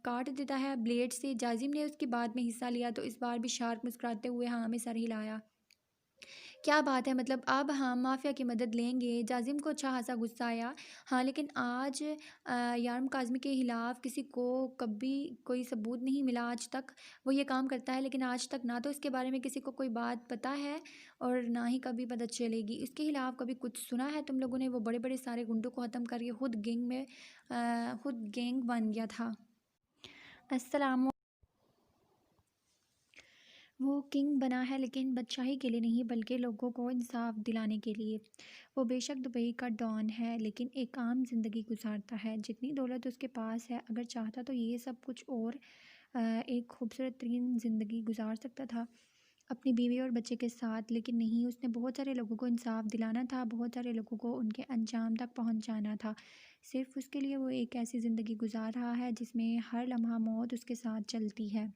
کاٹ دیتا ہے بلیڈ سے؟ جازم نے اس کی بات میں حصہ لیا تو اس بار بھی شارک مسکراتے ہوئے ہاں میں سر ہلایا۔ کیا بات ہے، مطلب اب ہم مافیا کی مدد لیں گے؟ جازم کو اچھا خاصا غصہ آیا۔ ہاں لیکن آج یارم کاظمی کے خلاف کسی کو کبھی کوئی ثبوت نہیں ملا آج تک، وہ یہ کام کرتا ہے لیکن آج تک نہ تو اس کے بارے میں کسی کو کوئی بات پتہ ہے اور نہ ہی کبھی پتہ چلے گی۔ اس کے خلاف کبھی کچھ سنا ہے تم لوگوں نے؟ وہ بڑے بڑے سارے گنڈوں کو ختم کر کے خود گینگ بن گیا تھا۔ السلام، وہ کنگ بنا ہے لیکن بادشاہی کے لیے نہیں بلکہ لوگوں کو انصاف دلانے کے لیے۔ وہ بے شک دبئی کا ڈان ہے لیکن ایک عام زندگی گزارتا ہے، جتنی دولت اس کے پاس ہے اگر چاہتا تو یہ سب کچھ اور ایک خوبصورت ترین زندگی گزار سکتا تھا اپنی بیوی اور بچے کے ساتھ، لیکن نہیں، اس نے بہت سارے لوگوں کو انصاف دلانا تھا، بہت سارے لوگوں کو ان کے انجام تک پہنچانا تھا، صرف اس کے لیے وہ ایک ایسی زندگی گزار رہا ہے جس میں ہر لمحہ موت اس کے ساتھ چلتی ہے۔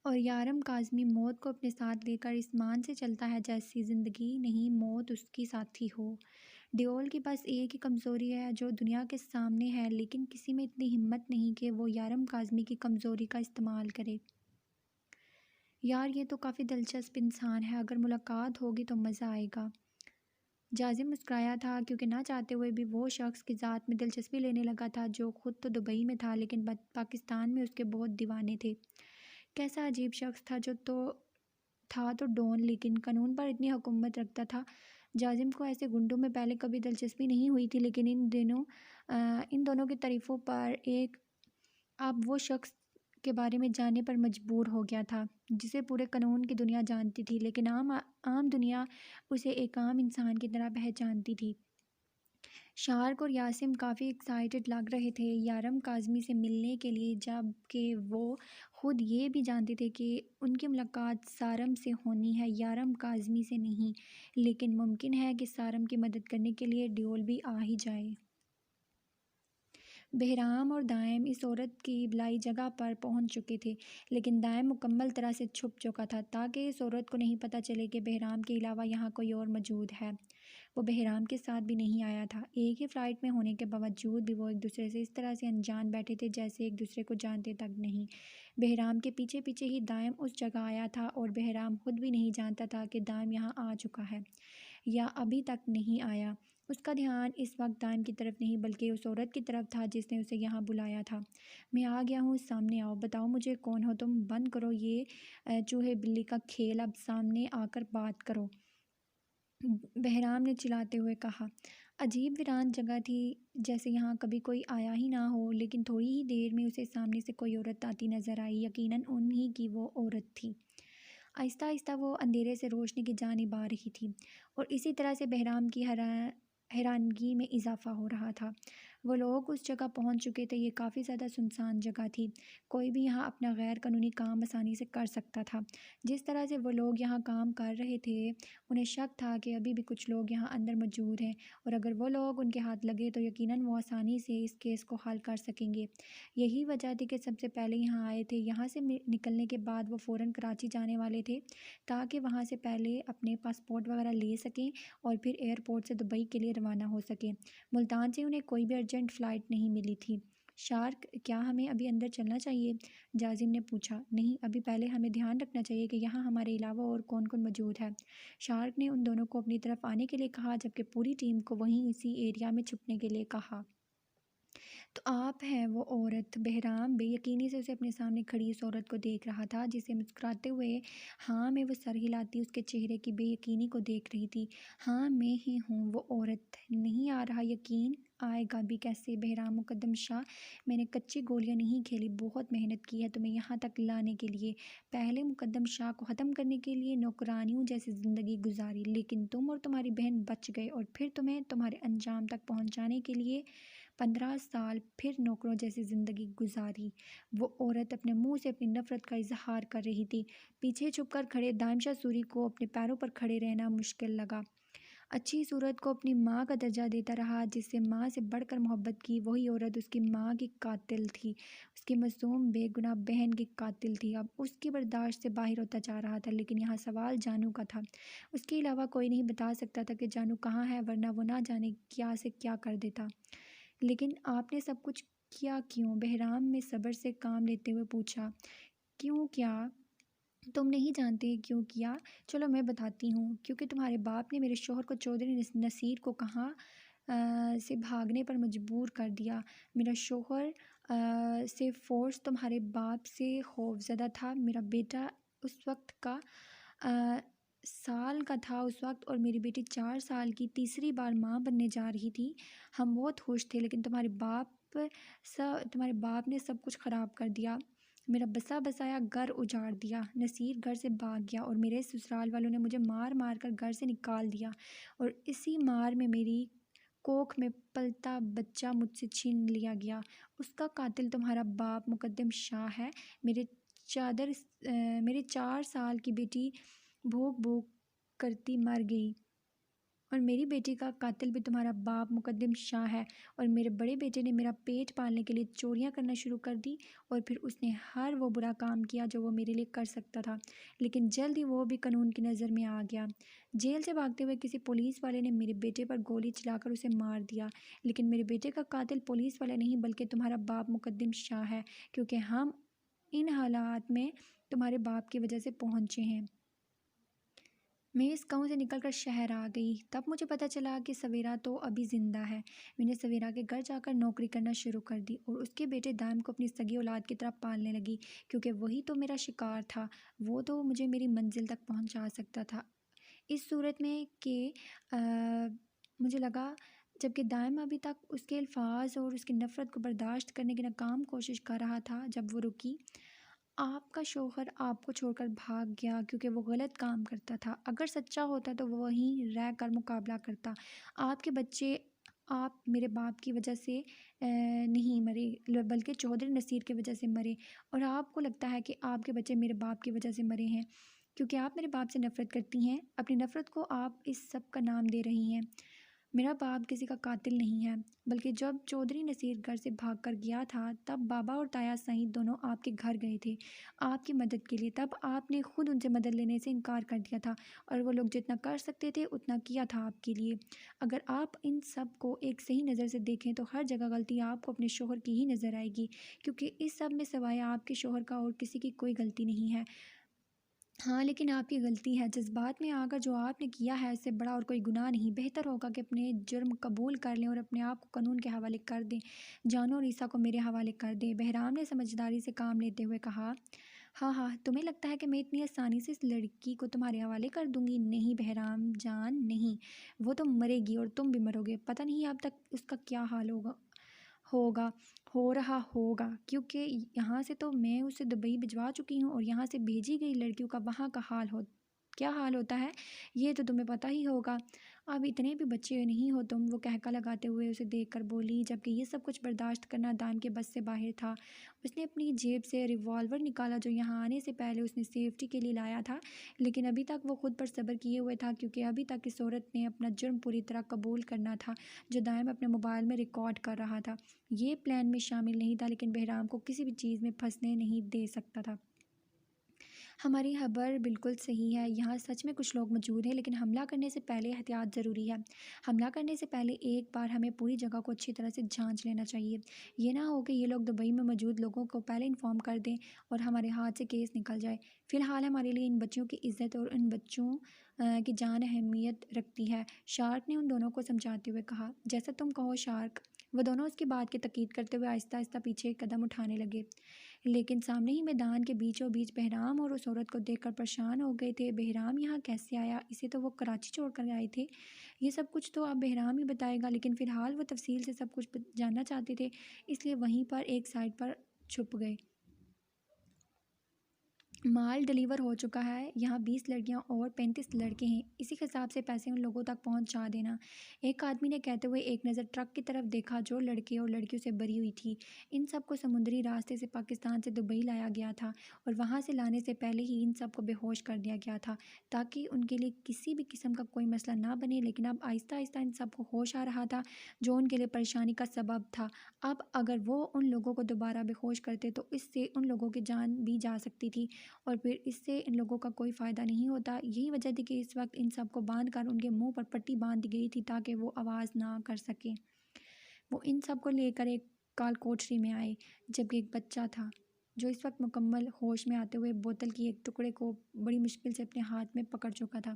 اور یارم کاظمی موت کو اپنے ساتھ لے کر اس مان سے چلتا ہے جیسی زندگی نہیں موت اس کی ساتھی ہو۔ ڈیول کی بس ایک ہی کمزوری ہے جو دنیا کے سامنے ہے، لیکن کسی میں اتنی ہمت نہیں کہ وہ یارم کاظمی کی کمزوری کا استعمال کرے۔ یار یہ تو کافی دلچسپ انسان ہے، اگر ملاقات ہوگی تو مزہ آئے گا۔ جازم مسکرایا تھا کیونکہ نہ چاہتے ہوئے بھی وہ شخص کی ذات میں دلچسپی لینے لگا تھا جو خود تو دبئی میں تھا لیکن پاکستان میں اس کے بہت دیوانے تھے۔ کیسا عجیب شخص تھا جو تو تھا تو ڈون، لیکن قانون پر اتنی حکومت رکھتا تھا۔ جازم کو ایسے گنڈوں میں پہلے کبھی دلچسپی نہیں ہوئی تھی، لیکن ان دونوں کی تعریفوں پر ایک اب وہ شخص کے بارے میں جاننے پر مجبور ہو گیا تھا جسے پورے قانون کی دنیا جانتی تھی، لیکن عام دنیا اسے ایک عام انسان کی طرح پہچانتی تھی۔ شارک اور یاسم کافی ایکسائٹڈ لگ رہے تھے یارم کاظمی سے ملنے کے لیے، جب کہ وہ خود یہ بھی جانتے تھے کہ ان کی ملاقات سارم سے ہونی ہے، یارم کاظمی سے نہیں۔ لیکن ممکن ہے کہ سارم کی مدد کرنے کے لیے ڈیول بھی آ ہی جائے۔ بہرام اور دائم اس عورت کی بلائی جگہ پر پہنچ چکے تھے، لیکن دائم مکمل طرح سے چھپ چکا تھا تاکہ اس عورت کو نہیں پتہ چلے کہ بہرام کے علاوہ یہاں کوئی اور موجود ہے۔ وہ بہرام کے ساتھ بھی نہیں آیا تھا، ایک ہی فلائٹ میں ہونے کے باوجود بھی وہ ایک دوسرے سے اس طرح سے انجان بیٹھے تھے جیسے ایک دوسرے کو جانتے تک نہیں۔ بہرام کے پیچھے پیچھے ہی دائم اس جگہ آیا تھا، اور بہرام خود بھی نہیں جانتا تھا کہ دائم یہاں آ چکا ہے یا ابھی تک نہیں آیا۔ اس کا دھیان اس وقت دائم کی طرف نہیں بلکہ اس عورت کی طرف تھا جس نے اسے یہاں بلایا تھا۔ میں آ گیا ہوں، سامنے آؤ، بتاؤ مجھے کون ہو تم، بند کرو یہ چوہے بلی کا کھیل، اب سامنے آ کر بات کرو، بہرام نے چلاتے ہوئے کہا۔ عجیب ویران جگہ تھی، جیسے یہاں کبھی کوئی آیا ہی نہ ہو، لیکن تھوڑی ہی دیر میں اسے سامنے سے کوئی عورت آتی نظر آئی، یقیناً انہی کی وہ عورت تھی۔ آہستہ آہستہ وہ اندھیرے سے روشنی کی جانب آ رہی تھی، اور اسی طرح سے بہرام کی حیرانگی میں اضافہ ہو رہا تھا۔ وہ لوگ اس جگہ پہنچ چکے تھے، یہ کافی زیادہ سنسان جگہ تھی، کوئی بھی یہاں اپنا غیر قانونی کام آسانی سے کر سکتا تھا۔ جس طرح سے وہ لوگ یہاں کام کر رہے تھے، انہیں شک تھا کہ ابھی بھی کچھ لوگ یہاں اندر موجود ہیں، اور اگر وہ لوگ ان کے ہاتھ لگے تو یقیناً وہ آسانی سے اس کیس کو حل کر سکیں گے۔ یہی وجہ تھی کہ سب سے پہلے یہاں آئے تھے۔ یہاں سے نکلنے کے بعد وہ فوراً کراچی جانے والے تھے تاکہ وہاں سے پہلے اپنے پاسپورٹ وغیرہ لے سکیں اور پھر ایئرپورٹ سے دبئی کے لیے روانہ ہو سکیں۔ ملتان سے انہیں کوئی بھی ارجنٹ فلائٹ نہیں ملی تھی۔ شارک، کیا ہمیں ابھی اندر چلنا چاہیے؟ جازم نے پوچھا۔ نہیں، ابھی پہلے ہمیں دھیان رکھنا چاہیے کہ یہاں ہمارے علاوہ اور کون کون موجود ہے۔ شارک نے ان دونوں کو اپنی طرف آنے کے لیے کہا، جبکہ پوری ٹیم کو وہیں اسی ایریا میں چھپنے کے لیے کہا۔ تو آپ ہیں وہ عورت؟ بہرام بے یقینی سے اسے اپنے سامنے کھڑی اس عورت کو دیکھ رہا تھا، جسے مسکراتے ہوئے ہاں میں وہ سر ہلاتی اس کے چہرے کی بے یقینی کو دیکھ رہی تھی۔ ہاں میں ہی ہوں وہ عورت، نہیں آ رہا یقین؟ آئے گا بھی کیسے؟ بہرام مقدم شاہ، میں نے کچی گولیاں نہیں کھیلی، بہت محنت کی ہے تمہیں یہاں تک لانے کے لیے، پہلے مقدم شاہ کو ختم کرنے کے لیے نوکرانیوں جیسی زندگی گزاری، لیکن تم اور تمہاری بہن بچ گئے، اور پھر تمہیں تمہارے انجام تک پہنچانے کے لیے 15 سال پھر نوکروں جیسی زندگی گزاری۔ وہ عورت اپنے منہ سے اپنی نفرت کا اظہار کر رہی تھی۔ پیچھے چھپ کر کھڑے دائم شاہ سوری کو اپنے پیروں پر کھڑے رہنا مشکل لگا۔ اچھی صورت کو اپنی ماں کا درجہ دیتا رہا، جس سے ماں سے بڑھ کر محبت کی، وہی عورت اس کی ماں کی قاتل تھی، اس کی معصوم بے گناہ بہن کی قاتل تھی۔ اب اس کی برداشت سے باہر ہوتا جا رہا تھا، لیکن یہاں سوال جانو کا تھا۔ اس کے علاوہ کوئی نہیں بتا سکتا تھا کہ جانو کہاں ہے، ورنہ وہ نہ جانے کیا سے کیا کر دیتا۔ لیکن آپ نے سب کچھ کیا کیوں؟ بہرام نے صبر سے کام لیتے ہوئے پوچھا۔ کیوں کیا؟ تم نہیں جانتے کیوں کیا؟ چلو میں بتاتی ہوں۔ کیونکہ تمہارے باپ نے میرے شوہر کو چودھری نصیر کو کہاں سے بھاگنے پر مجبور کر دیا۔ میرا شوہر سے فورس تمہارے باپ سے خوفزدہ تھا۔ میرا بیٹا اس وقت کا سال کا تھا اس وقت، اور میری بیٹی 4 سال کی تیسری بار ماں بننے جا رہی تھی۔ ہم بہت خوش تھے، لیکن تمہارے باپ نے سب کچھ خراب کر دیا، میرا بسا بسایا گھر اجاڑ دیا۔ نصیر گھر سے بھاگ گیا، اور میرے سسرال والوں نے مجھے مار مار کر گھر سے نکال دیا، اور اسی مار میں میری کوکھ میں پلتا بچہ مجھ سے چھین لیا گیا۔ اس کا قاتل تمہارا باپ مقدم شاہ ہے۔ میری 4 سال کی بیٹی بھوک بھوک کرتی مر گئی، اور میری بیٹی کا قاتل بھی تمہارا باپ مقدم شاہ ہے۔ اور میرے بڑے بیٹے نے میرا پیٹ پالنے کے لیے چوریاں کرنا شروع کر دی، اور پھر اس نے ہر وہ برا کام کیا جو وہ میرے لیے کر سکتا تھا، لیکن جلد ہی وہ بھی قانون کی نظر میں آ گیا۔ جیل سے بھاگتے ہوئے کسی پولیس والے نے میرے بیٹے پر گولی چلا کر اسے مار دیا، لیکن میرے بیٹے کا قاتل پولیس والا نہیں بلکہ تمہارا باپ مقدم شاہ ہے، کیونکہ ہم ان حالات میں تمہارے باپ کی وجہ سے پہنچے ہیں۔ میں اس گاؤں سے نکل کر شہر آ گئی، تب مجھے پتہ چلا کہ سویرا تو ابھی زندہ ہے۔ میں نے سویرا کے گھر جا کر نوکری کرنا شروع کر دی اور اس کے بیٹے دائم کو اپنی سگی اولاد کی طرح پالنے لگی، کیونکہ وہی تو میرا شکار تھا، وہ تو مجھے میری منزل تک پہنچا سکتا تھا۔ اس صورت میں کہ آ، مجھے لگا جبکہ دائم ابھی تک اس کے الفاظ اور اس کی نفرت کو برداشت کرنے کی ناکام کوشش کر رہا تھا جب وہ رکی۔ آپ کا شوہر آپ کو چھوڑ کر بھاگ گیا کیونکہ وہ غلط کام کرتا تھا، اگر سچا ہوتا تو وہ وہیں رہ کر مقابلہ کرتا۔ آپ کے بچے آپ میرے باپ کی وجہ سے نہیں مرے بلکہ چودھری نصیر کی وجہ سے مرے، اور آپ کو لگتا ہے کہ آپ کے بچے میرے باپ کی وجہ سے مرے ہیں کیونکہ آپ میرے باپ سے نفرت کرتی ہیں۔ اپنی نفرت کو آپ اس سب کا نام دے رہی ہیں۔ میرا باپ کسی کا قاتل نہیں ہے، بلکہ جب چودھری نصیر گھر سے بھاگ کر گیا تھا تب بابا اور تایا سعید دونوں آپ کے گھر گئے تھے آپ کی مدد کے لیے، تب آپ نے خود ان سے مدد لینے سے انکار کر دیا تھا، اور وہ لوگ جتنا کر سکتے تھے اتنا کیا تھا آپ کے لیے۔ اگر آپ ان سب کو ایک صحیح نظر سے دیکھیں تو ہر جگہ غلطی آپ کو اپنے شوہر کی ہی نظر آئے گی، کیونکہ اس سب میں سوائے آپ کے شوہر کا اور کسی کی کوئی غلطی نہیں ہے۔ ہاں لیکن آپ کی غلطی ہے، جذبات میں آ کر جو آپ نے کیا ہے اس سے بڑا اور کوئی گناہ نہیں۔ بہتر ہوگا کہ اپنے جرم قبول کر لیں اور اپنے آپ کو قانون کے حوالے کر دیں۔ جانو اور عیسیٰ کو میرے حوالے کر دیں۔ بہرام نے سمجھداری سے کام لیتے ہوئے کہا۔ ہاں ہاں، تمہیں لگتا ہے کہ میں اتنی آسانی سے اس لڑکی کو تمہارے حوالے کر دوں گی؟ نہیں بہرام جان، نہیں، وہ تو مرے گی اور تم بھی مرو گے۔ پتہ نہیں اب تک اس کا کیا حال ہوگا ہو رہا ہوگا، کیونکہ یہاں سے تو میں اسے دبئی بھجوا چکی ہوں، اور یہاں سے بھیجی گئی لڑکیوں کا وہاں کا کیا حال ہوتا ہے یہ تو تمہیں پتہ ہی ہوگا۔ اب اتنے بھی بچے نہیں ہو تم، وہ کہکا لگاتے ہوئے اسے دیکھ کر بولی، جبکہ یہ سب کچھ برداشت کرنا دائم کے بس سے باہر تھا۔ اس نے اپنی جیب سے ریوالور نکالا جو یہاں آنے سے پہلے اس نے سیفٹی کے لیے لایا تھا، لیکن ابھی تک وہ خود پر صبر کیے ہوئے تھا کیونکہ ابھی تک اس عورت نے اپنا جرم پوری طرح قبول کرنا تھا جو دائم اپنے موبائل میں ریکارڈ کر رہا تھا۔ یہ پلان میں شامل نہیں تھا، لیکن بہرام کو کسی بھی چیز میں پھنسنے نہیں دے سکتا تھا۔ ہماری خبر بالکل صحیح ہے، یہاں سچ میں کچھ لوگ موجود ہیں، لیکن حملہ کرنے سے پہلے احتیاط ضروری ہے۔ حملہ کرنے سے پہلے ایک بار ہمیں پوری جگہ کو اچھی طرح سے جانچ لینا چاہیے۔ یہ نہ ہو کہ یہ لوگ دبئی میں موجود لوگوں کو پہلے انفارم کر دیں اور ہمارے ہاتھ سے کیس نکل جائے۔ فی الحال ہمارے لیے ان بچوں کی عزت اور ان بچوں کی جان اہمیت رکھتی ہے، شارک نے ان دونوں کو سمجھاتے ہوئے کہا۔ جیسا تم کہو شارک۔ وہ دونوں اس کی بات کی تائید کرتے ہوئے آہستہ آہستہ پیچھے ایک قدم اٹھانے لگے، لیکن سامنے ہی میدان کے بیچوں بیچ بہرام اور اس عورت کو دیکھ کر پریشان ہو گئے تھے۔ بہرام یہاں کیسے آیا؟ اسے تو وہ کراچی چھوڑ کر آئے تھے۔ یہ سب کچھ تو اب بہرام ہی بتائے گا، لیکن فی الحال وہ تفصیل سے سب کچھ جاننا چاہتے تھے، اس لیے وہیں پر ایک سائڈ پر چھپ گئے۔ مال ڈیلیور ہو چکا ہے، یہاں 20 لڑکیاں اور 35 لڑکے ہیں، اسی حساب سے پیسے ان لوگوں تک پہنچا دینا۔ ایک آدمی نے کہتے ہوئے ایک نظر ٹرک کی طرف دیکھا جو لڑکے اور لڑکیوں سے بھری ہوئی تھی۔ ان سب کو سمندری راستے سے پاکستان سے دبئی لایا گیا تھا، اور وہاں سے لانے سے پہلے ہی ان سب کو بے ہوش کر دیا گیا تھا تاکہ ان کے لیے کسی بھی قسم کا کوئی مسئلہ نہ بنے، لیکن اب آہستہ آہستہ ان سب کو ہوش آ رہا تھا جو ان کے لیے پریشانی کا سبب تھا۔ اب اگر وہ ان لوگوں کو دوبارہ بے ہوش کرتے تو اس سے ان لوگوں کی جان بھی جا سکتی تھی، اور پھر اس سے ان لوگوں کا کوئی فائدہ نہیں ہوتا۔ یہی وجہ تھی کہ اس وقت ان سب کو باندھ کر ان کے منہ پر پٹی باندھ دی گئی تھی تاکہ وہ آواز نہ کر سکیں۔ وہ ان سب کو لے کر ایک کال کوٹری میں آئے، جبکہ ایک بچہ تھا جو اس وقت مکمل ہوش میں آتے ہوئے بوتل کی ایک ٹکڑے کو بڑی مشکل سے اپنے ہاتھ میں پکڑ چکا تھا،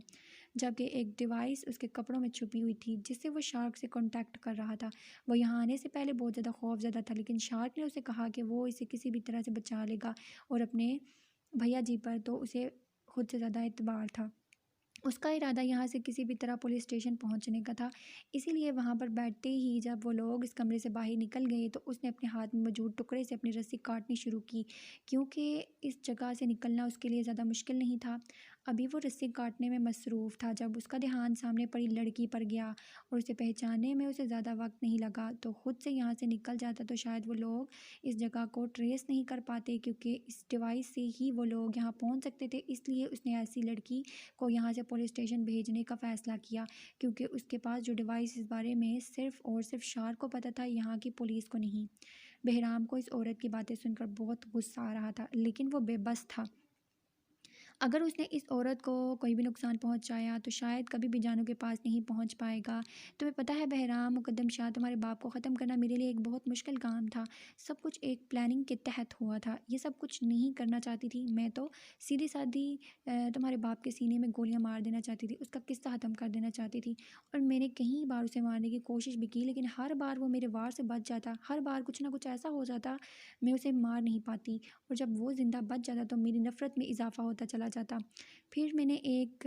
جبکہ ایک ڈیوائس اس کے کپڑوں میں چھپی ہوئی تھی جس سے وہ شارک سے کانٹیکٹ کر رہا تھا۔ وہ یہاں آنے سے پہلے بہت زیادہ خوف زدہ تھا، لیکن شارک نے اسے کہا کہ وہ اسے کسی بھی طرح سے بچا لے گا، اور اپنے بھیا جی پر تو اسے خود سے زیادہ اعتبار تھا۔ اس کا ارادہ یہاں سے کسی بھی طرح پولیس اسٹیشن پہنچنے کا تھا، اسی لیے وہاں پر بیٹھتے ہی جب وہ لوگ اس کمرے سے باہر نکل گئے تو اس نے اپنے ہاتھ میں موجود ٹکڑے سے اپنی رسی کاٹنی شروع کی، کیونکہ اس جگہ سے نکلنا اس کے لیے زیادہ مشکل نہیں تھا۔ ابھی وہ رسی کاٹنے میں مصروف تھا جب اس کا دھیان سامنے پڑی لڑکی پر گیا، اور اسے پہچاننے میں اسے زیادہ وقت نہیں لگا۔ تو خود سے یہاں سے نکل جاتا تو شاید وہ لوگ اس جگہ کو ٹریس نہیں کر پاتے، کیونکہ اس ڈیوائس سے ہی وہ لوگ یہاں پہنچ سکتے تھے۔ اس لیے اس نے ایسی لڑکی کو یہاں سے پولیس اسٹیشن بھیجنے کا فیصلہ کیا، کیونکہ اس کے پاس جو ڈیوائس اس بارے میں صرف اور صرف شارک کو پتہ تھا، یہاں کی پولیس کو نہیں۔ بہرام کو اس عورت کی باتیں سن کر بہت غصہ آ رہا تھا، لیکن وہ بے بس تھا۔ اگر اس نے اس عورت کو کوئی بھی نقصان پہنچایا تو شاید کبھی بھی جانو کے پاس نہیں پہنچ پائے گا۔ تمہیں پتہ ہے بہرام مقدم شاہ، تمہارے باپ کو ختم کرنا میرے لیے ایک بہت مشکل کام تھا۔ سب کچھ ایک پلاننگ کے تحت ہوا تھا۔ یہ سب کچھ نہیں کرنا چاہتی تھی میں تو سیدھی سادھی تمہارے باپ کے سینے میں گولیاں مار دینا چاہتی تھی، اس کا قصہ ختم کر دینا چاہتی تھی۔ اور میں نے کئی بار اسے مارنے کی کوشش بھی کی، لیکن ہر بار وہ میرے وار سے بچ جاتا، ہر بار کچھ نہ کچھ ایسا ہو جاتا، میں اسے مار نہیں پاتی، اور جب وہ زندہ بچ جاتا تو میری نفرت میں اضافہ ہوتا چلا جاتا۔ پھر میں نے ایک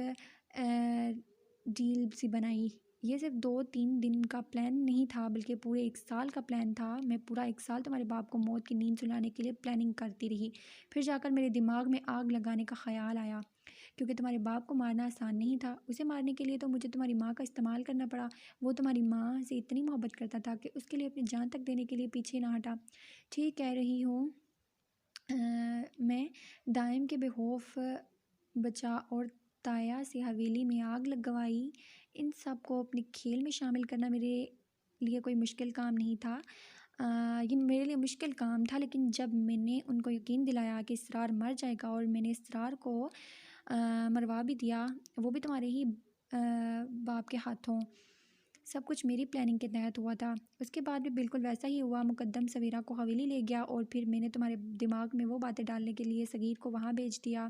ڈیل سی بنائی۔ یہ صرف 2-3 دن کا پلان نہیں تھا، بلکہ پورے 1 سال کا پلان تھا۔ میں پورا 1 سال تمہارے باپ کو موت کی نیند سلانے کے لیے پلاننگ کرتی رہی۔ پھر جا کر میرے دماغ میں آگ لگانے کا خیال آیا، کیونکہ تمہارے باپ کو مارنا آسان نہیں تھا۔ اسے مارنے کے لیے تو مجھے تمہاری ماں کا استعمال کرنا پڑا۔ وہ تمہاری ماں سے اتنی محبت کرتا تھا کہ اس کے لیے اپنی جان تک دینے کے لیے پیچھے نہ ہٹا۔ ٹھیک کہہ رہی ہوں میں۔ دائم کے بے خوف بچا اور تایا سے حویلی میں آگ لگوائی، ان سب کو اپنے کھیل میں شامل کرنا میرے لیے کوئی مشکل کام نہیں تھا۔ یہ میرے لیے مشکل کام تھا، لیکن جب میں نے ان کو یقین دلایا کہ اسرار مر جائے گا، اور میں نے اسرار کو مروا بھی دیا، وہ بھی تمہارے ہی باپ کے ہاتھوں، سب کچھ میری پلاننگ کے تحت ہوا تھا۔ اس کے بعد بھی بالکل ویسا ہی ہوا۔ مقدم سویرا کو حویلی لے گیا، اور پھر میں نے تمہارے دماغ میں وہ باتیں ڈالنے کے لیے صغیر کو وہاں بھیج دیا۔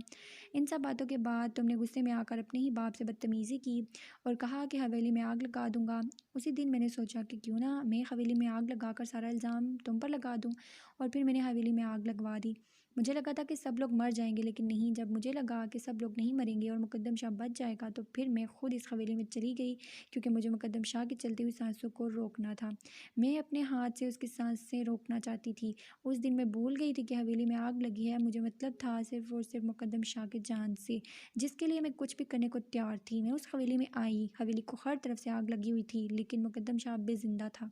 ان سب باتوں کے بعد تم نے غصے میں آ کر اپنے ہی باپ سے بدتمیزی کی اور کہا کہ حویلی میں آگ لگا دوں گا۔ اسی دن میں نے سوچا کہ کیوں نہ میں حویلی میں آگ لگا کر سارا الزام تم پر لگا دوں، اور پھر میں نے حویلی میں آگ لگوا دی۔ مجھے لگا تھا کہ سب لوگ مر جائیں گے، لیکن نہیں۔ جب مجھے لگا کہ سب لوگ نہیں مریں گے اور مقدم شاہ بچ جائے گا، تو پھر میں خود اس حویلی میں چلی گئی، کیونکہ مجھے مقدم شاہ کی چلتی ہوئی سانسوں کو روکنا تھا۔ میں اپنے ہاتھ سے اس کی سانسیں روکنا چاہتی تھی۔ اس دن میں بھول گئی تھی کہ حویلی میں آگ لگی ہے۔ مجھے مطلب تھا صرف اور صرف مقدم شاہ کی جان سے، جس کے لیے میں کچھ بھی کرنے کو تیار تھی۔ میں اس حویلی میں آئی، حویلی کو ہر طرف سے آگ لگی ہوئی تھی، لیکن مقدم شاہ اب بھی زندہ تھا،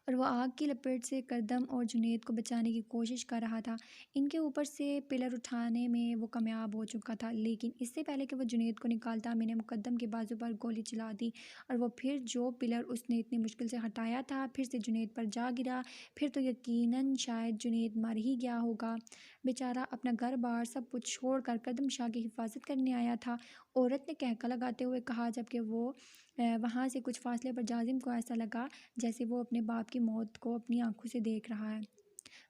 اور وہ آگ کی لپیٹ سے کردم اور جنید کو بچانے کی کوشش کر رہا تھا۔ ان کے اوپر سے پلر اٹھانے میں وہ کامیاب ہو چکا تھا، لیکن اس سے پہلے کہ وہ جنید کو نکالتا، میں نے مقدم کے بازو پر گولی چلا دی، اور وہ پھر جو پلر اس نے اتنی مشکل سے ہٹایا تھا پھر سے جنید پر جا گرا۔ پھر تو یقیناً شاید جنید مر ہی گیا ہوگا۔ بیچارہ اپنا گھر بار سب کچھ چھوڑ کر کردم شاہ کی حفاظت کرنے آیا تھا، عورت نے قہقہ لگاتے ہوئے کہا، جبکہ وہ وہاں سے کچھ فاصلے پر جازم کو ایسا لگا جیسے وہ اپنے باپ کی موت کو اپنی آنکھوں سے دیکھ رہا ہے۔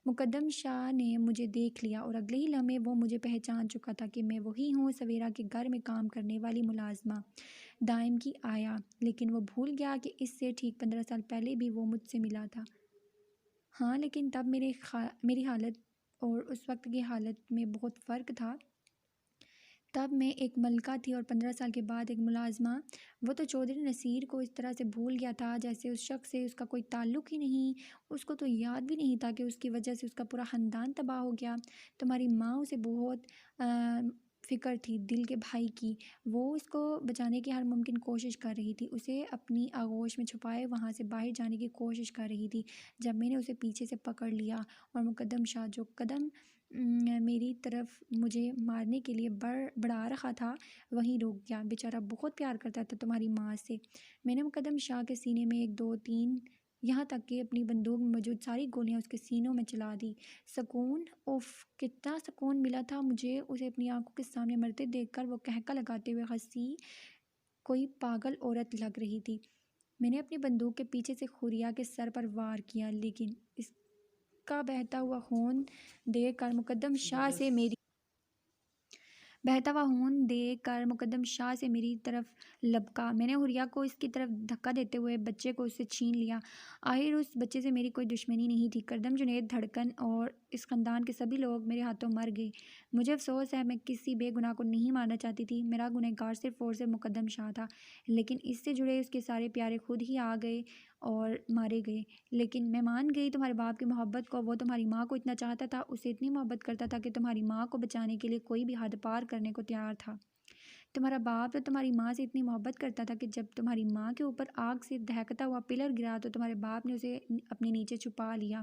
مقدم شاہ نے مجھے دیکھ لیا، اور اگلے ہی لمحے وہ مجھے پہچان چکا تھا کہ میں وہی ہوں، سویرا کے گھر میں کام کرنے والی ملازمہ دائم کی آیا۔ لیکن وہ بھول گیا کہ اس سے ٹھیک 15 سال پہلے بھی وہ مجھ سے ملا تھا۔ ہاں، لیکن تب میری حالت اور اس وقت کی حالت میں بہت فرق تھا۔ تب میں ایک ملکہ تھی اور 15 سال کے بعد ایک ملازمہ۔ وہ تو چودھری نصیر کو اس طرح سے بھول گیا تھا جیسے اس شخص سے اس کا کوئی تعلق ہی نہیں۔ اس کو تو یاد بھی نہیں تھا کہ اس کی وجہ سے اس کا پورا خاندان تباہ ہو گیا۔ تمہاری ماں اسے بہت فکر تھی دل کے بھائی کی۔ وہ اس کو بچانے کی ہر ممکن کوشش کر رہی تھی، اسے اپنی آغوش میں چھپائے وہاں سے باہر جانے کی کوشش کر رہی تھی، جب میں نے اسے پیچھے سے پکڑ لیا، اور مقدم شاہ جو قدم میری طرف مجھے مارنے کے لیے بڑھا رہا تھا وہیں روک گیا۔ بیچارہ بہت پیار کرتا تھا تمہاری ماں سے۔ میں نے مقدم شاہ کے سینے میں 1-2-3 یہاں تک کہ اپنی بندوق میں موجود ساری گولیاں اس کے سینوں میں چلا دی۔ سکون، اف، کتنا سکون ملا تھا مجھے اسے اپنی آنکھوں کے سامنے مرتے دیکھ کر۔ وہ قہقہ لگاتے ہوئے ہنسی، کوئی پاگل عورت لگ رہی تھی۔ میں نے اپنی بندوق کے پیچھے سے خوریا کے سر پر وار کیا، لیکن اس کا بہتا ہوا خون دیکھ کر مقدم شاہ سے میری طرف لبکا۔ میں نے حوریا کو اس کی طرف دھکا دیتے ہوئے بچے کو اس سے چھین لیا۔ آخر اس بچے سے میری کوئی دشمنی نہیں تھی۔ کردم، جنید، دھڑکن اور اس خاندان کے سبھی لوگ میرے ہاتھوں مر گئے۔ مجھے افسوس ہے، میں کسی بے گناہ کو نہیں مارنا چاہتی تھی۔ میرا گنہگار صرف اور صرف مقدم شاہ تھا، لیکن اس سے جڑے اس کے سارے پیارے خود ہی آ گئے اور مارے گئے۔ لیکن میں مان گئی تمہارے باپ کی محبت کو۔ وہ تمہاری ماں کو اتنا چاہتا تھا، اسے اتنی محبت کرتا تھا کہ تمہاری ماں کو بچانے کے لیے کوئی بھی حد پار کرنے کو تیار تھا۔ تمہارا باپ تو تمہاری ماں سے اتنی محبت کرتا تھا کہ جب تمہاری ماں کے اوپر آگ سے دہکتا ہوا پلر گرا تو تمہارے باپ نے اسے اپنے نیچے چھپا لیا۔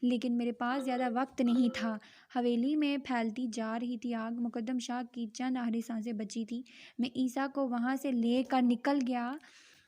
لیکن میرے پاس زیادہ وقت نہیں تھا۔ حویلی میں پھیلتی جا رہی تھی آگ۔ مقدم شاہ کی چند آخری سانسیں بچی تھیں۔ میں عیسیٰ کو وہاں سے لے کر نکل گیا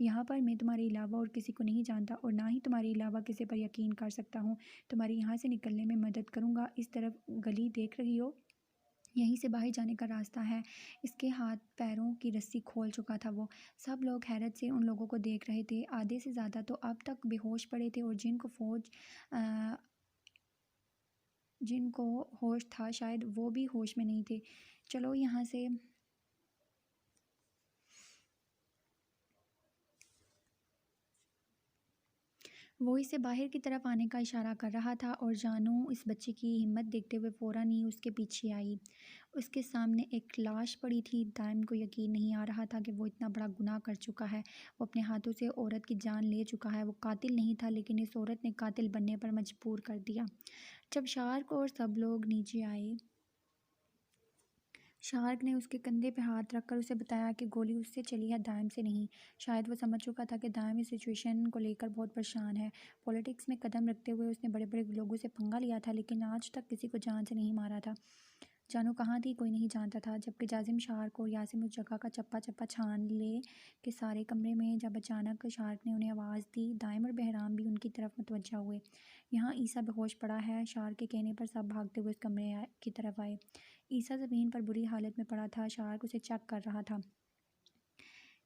یہاں پر میں تمہارے علاوہ اور کسی کو نہیں جانتا اور نہ ہی تمہارے علاوہ کسی پر یقین کر سکتا ہوں۔ تمہاری یہاں سے نکلنے میں مدد کروں گا۔ اس طرف گلی دیکھ رہی ہو؟ یہیں سے باہر جانے کا راستہ ہے۔ اس کے ہاتھ پیروں کی رسی کھول چکا تھا وہ۔ سب لوگ حیرت سے ان لوگوں کو دیکھ رہے تھے۔ آدھے سے زیادہ تو اب تک بے ہوش پڑے تھے اور جن کو ہوش تھا شاید وہ بھی ہوش میں نہیں تھے۔ چلو یہاں سے۔ وہ اسے باہر کی طرف آنے کا اشارہ کر رہا تھا اور جانو اس بچے کی ہمت دیکھتے ہوئے فوراً ہی اس کے پیچھے آئی۔ اس کے سامنے ایک لاش پڑی تھی۔ دائم کو یقین نہیں آ رہا تھا کہ وہ اتنا بڑا گناہ کر چکا ہے۔ وہ اپنے ہاتھوں سے عورت کی جان لے چکا ہے۔ وہ قاتل نہیں تھا لیکن اس عورت نے قاتل بننے پر مجبور کر دیا۔ جب شارک اور سب لوگ نیچے آئے، شارک نے اس کے کندھے پہ ہاتھ رکھ کر اسے بتایا کہ گولی اس سے چلی ہے، دائم سے نہیں۔ شاید وہ سمجھ چکا تھا کہ دائم اس سچویشن کو لے کر بہت پریشان ہے۔ پولیٹکس میں قدم رکھتے ہوئے اس نے بڑے بڑے لوگوں سے پنگا لیا تھا لیکن آج تک کسی کو جان سے نہیں مارا تھا۔ جانو کہاں تھی کوئی نہیں جانتا تھا، جبکہ جازم، شارک اور یاسم اس جگہ کا چپا چپا چھان لے کے سارے کمرے میں۔ جب اچانک شارک نے انہیں آواز دی، دائم اور بہرام بھی ان کی طرف متوجہ ہوئے۔ یہاں عیسیٰ بے ہوش پڑا ہے۔ شارک کے کہنے پر سب بھاگتے ہوئے اس کمرے کی طرف آئے۔ عیسیٰ زمین پر بری حالت میں پڑا تھا۔ شارک اسے چیک کر رہا تھا۔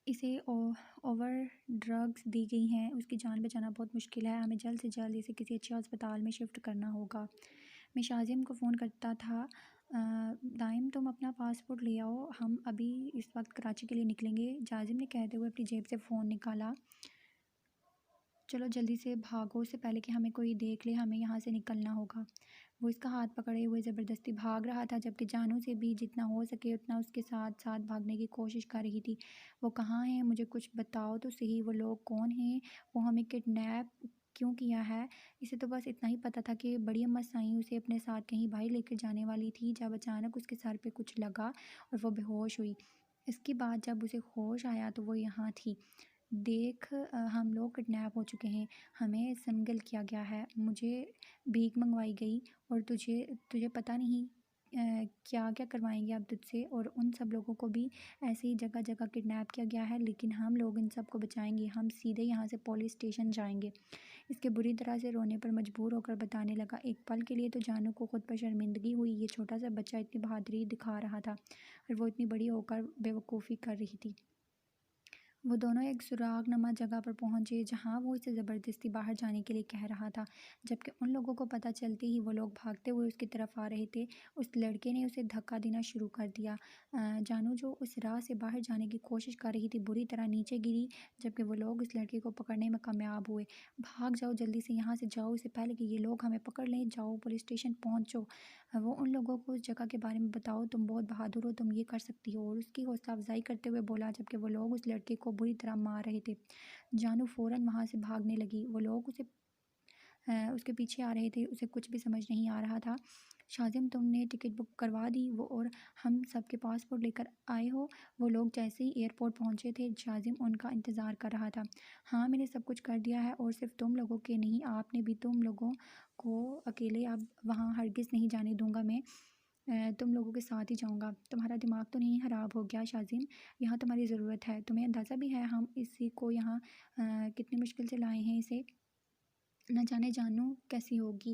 اسے اوور ڈرگز دی گئی ہیں، اس کی جان بچانا بہت مشکل ہے، ہمیں جلد سے جلد اسے کسی اچھے ہسپتال میں شفٹ کرنا ہوگا۔ میں شازم کو فون کرتا تھا، دائم تم اپنا پاسپورٹ لے آؤ، ہم ابھی اس وقت کراچی کے لیے نکلیں گے۔ جازم نے کہتے ہوئے اپنی جیب سے فون نکالا۔ چلو جلدی سے بھاگو، اس سے پہلے کہ ہمیں کوئی دیکھ لے، ہمیں یہاں سے نکلنا ہوگا۔ وہ اس کا ہاتھ پکڑے ہوئے زبردستی بھاگ رہا تھا، جبکہ جانو سے بھی جتنا ہو سکے اتنا اس کے ساتھ ساتھ بھاگنے کی کوشش کر رہی تھی۔ وہ کہاں ہیں؟ مجھے کچھ بتاؤ تو صحیح، وہ لوگ کون ہیں؟ وہ ہمیں کڈنیپ کیوں کیا ہے؟ اسے تو بس اتنا ہی پتا تھا کہ بڑی اماں سائیں اسے اپنے ساتھ کہیں باہر لے کر جانے والی تھی، جب اچانک اس کے سر پہ کچھ لگا اور وہ بے ہوش ہوئی۔ اس کے بعد جب اسے ہوش آیا تو وہ یہاں تھی۔ دیکھ، ہم لوگ کڈنیپ ہو چکے ہیں، ہمیں سمگل کیا گیا ہے، مجھے بھیک منگوائی گئی اور تجھے پتہ نہیں کیا کیا کروائیں گے اب تجھ سے، اور ان سب لوگوں کو بھی ایسے ہی جگہ جگہ کڈنیپ کیا گیا ہے، لیکن ہم لوگ ان سب کو بچائیں گے، ہم سیدھے یہاں سے پولیس اسٹیشن جائیں گے۔ اس کے بری طرح سے رونے پر مجبور ہو کر بتانے لگا۔ ایک پل کے لیے تو جانو کو خود پر شرمندگی ہوئی، یہ چھوٹا سا بچہ اتنی بہادری دکھا رہا تھا اور وہ اتنی بڑی ہو کر بیوقوفی کر رہی تھی۔ وہ دونوں ایک سراغ نما جگہ پر پہنچے جہاں وہ اسے زبردستی باہر جانے کے لیے کہہ رہا تھا، جبکہ ان لوگوں کو پتہ چلتے ہی وہ لوگ بھاگتے ہوئے اس کی طرف آ رہے تھے۔ اس لڑکے نے اسے دھکا دینا شروع کر دیا۔ جانو جو اس راہ سے باہر جانے کی کوشش کر رہی تھی بری طرح نیچے گری، جبکہ وہ لوگ اس لڑکے کو پکڑنے میں کامیاب ہوئے۔ بھاگ جاؤ، جلدی سے یہاں سے جاؤ، اس سے پہلے کہ یہ لوگ ہمیں پکڑ لیں، جاؤ پولیس اسٹیشن پہنچو۔ وہ ان لوگوں کو اس جگہ کے بارے میں بتاؤ، تم بہت بہادر ہو، تم یہ کر سکتی ہو، اور اس کی حوصلہ افزائی کرتے ہوئے بولا، جبکہ وہ لوگ اس لڑکے کو بری طرح مار رہے تھے۔ جانو فوراً وہاں سے بھاگنے لگی۔ وہ لوگ اس کے پیچھے آ رہے تھے، اسے کچھ بھی سمجھ نہیں آ رہا تھا۔ شازم تم نے ٹکٹ بک کروا دی؟ وہ اور ہم سب کے پاسپورٹ لے کر آئے ہو؟ وہ لوگ جیسے ہی ایئرپورٹ پہنچے تھے، جازم ان کا انتظار کر رہا تھا۔ ہاں میں نے سب کچھ کر دیا ہے، اور صرف تم لوگوں کے نہیں، آپ نے بھی، تم لوگوں کو اکیلے اب وہاں ہرگز نہیں جانے دوں گا میں، تم لوگوں کے ساتھ ہی جاؤں گا۔ تمہارا دماغ تو نہیں خراب ہو گیا شازم؟ یہاں تمہاری ضرورت ہے، تمہیں اندازہ بھی ہے ہم اسی کو یہاں کتنی مشکل سے لائے ہیں، اسے نہ جانے جانو کیسی ہوگی۔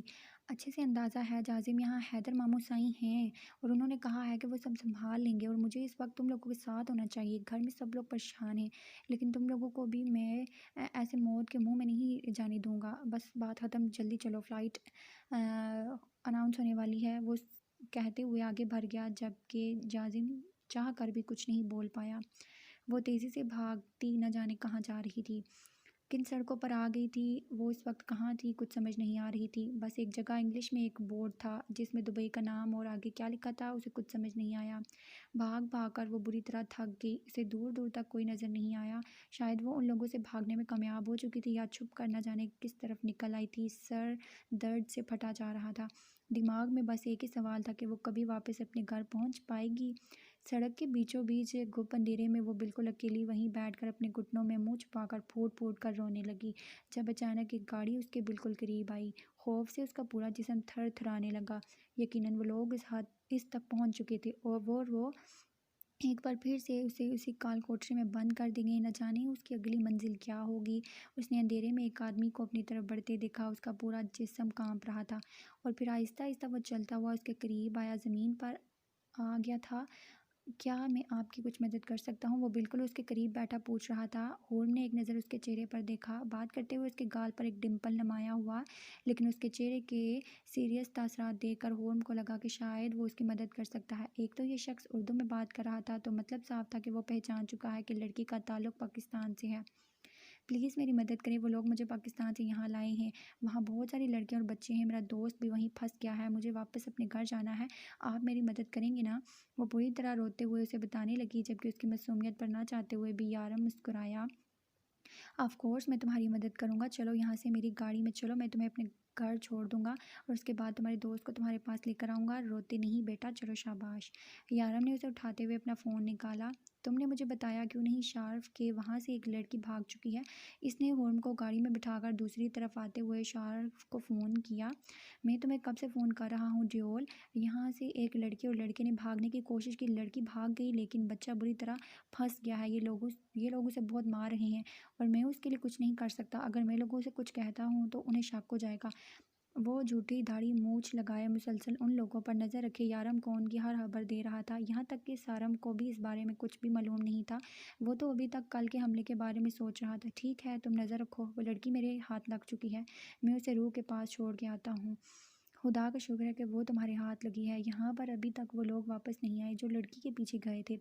اچھے سے اندازہ ہے جازم، یہاں حیدر ماموں سائیں ہیں اور انہوں نے کہا ہے کہ وہ سب سنبھال لیں گے، اور مجھے اس وقت تم لوگوں کے ساتھ ہونا چاہیے۔ گھر میں سب لوگ پریشان ہیں، لیکن تم لوگوں کو بھی میں ایسے موت کے منہ میں نہیں جانے دوں گا۔ بس بات ختم، جلدی چلو، فلائٹ اناؤنس ہونے والی ہے، وہ کہتے ہوئے آگے بڑھ گیا، جبکہ جازم چاہ کر بھی کچھ نہیں بول پایا۔ وہ تیزی سے بھاگتی نہ جانے کہاں جا رہی تھی، کن سڑکوں پر آ گئی تھی، وہ اس وقت کہاں تھی کچھ سمجھ نہیں آ رہی تھی۔ بس ایک جگہ انگلش میں ایک بورڈ تھا جس میں دبئی کا نام اور آگے کیا لکھا تھا اسے کچھ سمجھ نہیں آیا۔ بھاگ بھاگ کر وہ بری طرح تھک گئی، اسے دور دور تک کوئی نظر نہیں آیا۔ شاید وہ ان لوگوں سے بھاگنے میں کامیاب ہو چکی تھی یا چھپ کر نہ جانے کس طرف نکل آئی تھی۔ سر درد سے پھٹا جا رہا تھا، دماغ میں بس ایک ہی سوال تھا کہ وہ کبھی واپس اپنے گھر پہنچ پائے گی۔ سڑک کے بیچوں بیچ گپ اندھیرے میں وہ بالکل اکیلی وہیں بیٹھ کر اپنے گھٹنوں میں منہ چھپا کر پھوٹ پھوٹ کر رونے لگی، جب اچانک ایک گاڑی اس کے بالکل قریب آئی۔ خوف سے اس کا پورا جسم تھر تھرانے لگا۔ یقیناً وہ لوگ اس تک پہنچ چکے تھے اور وہ ایک بار پھر سے اسے اسی کال کوٹری میں بند کر دیں گے، نہ جانے اس کی اگلی منزل کیا ہوگی۔ اس نے اندھیرے میں ایک آدمی کو اپنی طرف بڑھتے دیکھا، اس کا پورا جسم کانپ رہا تھا، اور پھر آہستہ آہستہ وہ چلتا ہوا اس کے قریب آیا، زمین پر آ گیا تھا۔ کیا میں آپ کی کچھ مدد کر سکتا ہوں؟ وہ بالکل اس کے قریب بیٹھا پوچھ رہا تھا۔ ہورم نے ایک نظر اس کے چہرے پر دیکھا، بات کرتے ہوئے اس کے گال پر ایک ڈمپل نمایاں ہوا، لیکن اس کے چہرے کے سیریس تاثرات دیکھ کر ہورم کو لگا کہ شاید وہ اس کی مدد کر سکتا ہے۔ ایک تو یہ شخص اردو میں بات کر رہا تھا، تو مطلب صاف تھا کہ وہ پہچان چکا ہے کہ لڑکی کا تعلق پاکستان سے ہے۔ پلیز میری مدد کریں، وہ لوگ مجھے پاکستان سے یہاں لائے ہیں، وہاں بہت ساری لڑکیاں اور بچے ہیں، میرا دوست بھی وہیں پھنس گیا ہے، مجھے واپس اپنے گھر جانا ہے، آپ میری مدد کریں گے نا؟ وہ پوری طرح روتے ہوئے اسے بتانے لگی، جبکہ اس کی معصومیت پر نہ چاہتے ہوئے بھی یارم مسکرایا۔ آف کورس میں تمہاری مدد کروں گا، چلو یہاں سے میری گاڑی میں چلو، میں تمہیں اپنے گھر چھوڑ دوں گا اور اس کے بعد تمہارے دوست کو تمہارے پاس لے کر آؤں گا۔ روتے نہیں بیٹا، چلو شاباش۔ یارم نے اسے اٹھاتے ہوئے اپنا فون نکالا۔ تم نے مجھے بتایا کیوں نہیں شارف کہ وہاں سے ایک لڑکی بھاگ چکی ہے؟ اس نے ہورم کو گاڑی میں بٹھا کر دوسری طرف آتے ہوئے شارف کو فون کیا۔ میں تمہیں کب سے فون کر رہا ہوں ڈیول، یہاں سے ایک لڑکی اور لڑکے نے بھاگنے کی کوشش کی، لڑکی بھاگ گئی لیکن بچہ بری طرح پھنس گیا ہے، یہ لوگ اسے بہت مار رہے ہیں اور میں اس کے لیے کچھ نہیں کر سکتا، اگر میں لوگوں سے کچھ کہتا ہوں تو انہیں شک ہو جائے گا۔ وہ جھوٹی داڑھی مونچھ لگائے مسلسل ان لوگوں پر نظر رکھے یارم کو ان کی ہر خبر دے رہا تھا، یہاں تک کہ سارم کو بھی اس بارے میں کچھ بھی معلوم نہیں تھا، وہ تو ابھی تک کل کے حملے کے بارے میں سوچ رہا تھا۔ ٹھیک ہے تم نظر رکھو، وہ لڑکی میرے ہاتھ لگ چکی ہے، میں اسے روح کے پاس چھوڑ کے آتا ہوں، خدا کا شکر ہے کہ وہ تمہارے ہاتھ لگی ہے، یہاں پر ابھی تک وہ لوگ واپس نہیں آئے جو لڑکی کے پیچھے گئے تھے۔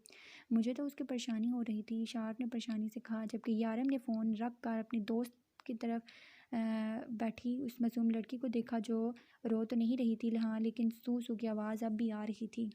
مجھے تو اس کی پریشانی ہو رہی تھی، شارف نے پریشانی سے کہا، جبکہ یارم نے فون رکھ کر اپنی دوست کی طرف بیٹھی اس معصوم لڑکی کو دیکھا جو رو تو نہیں رہی تھی ہاں، لیکن سو سو کی آواز اب بھی آ رہی تھی۔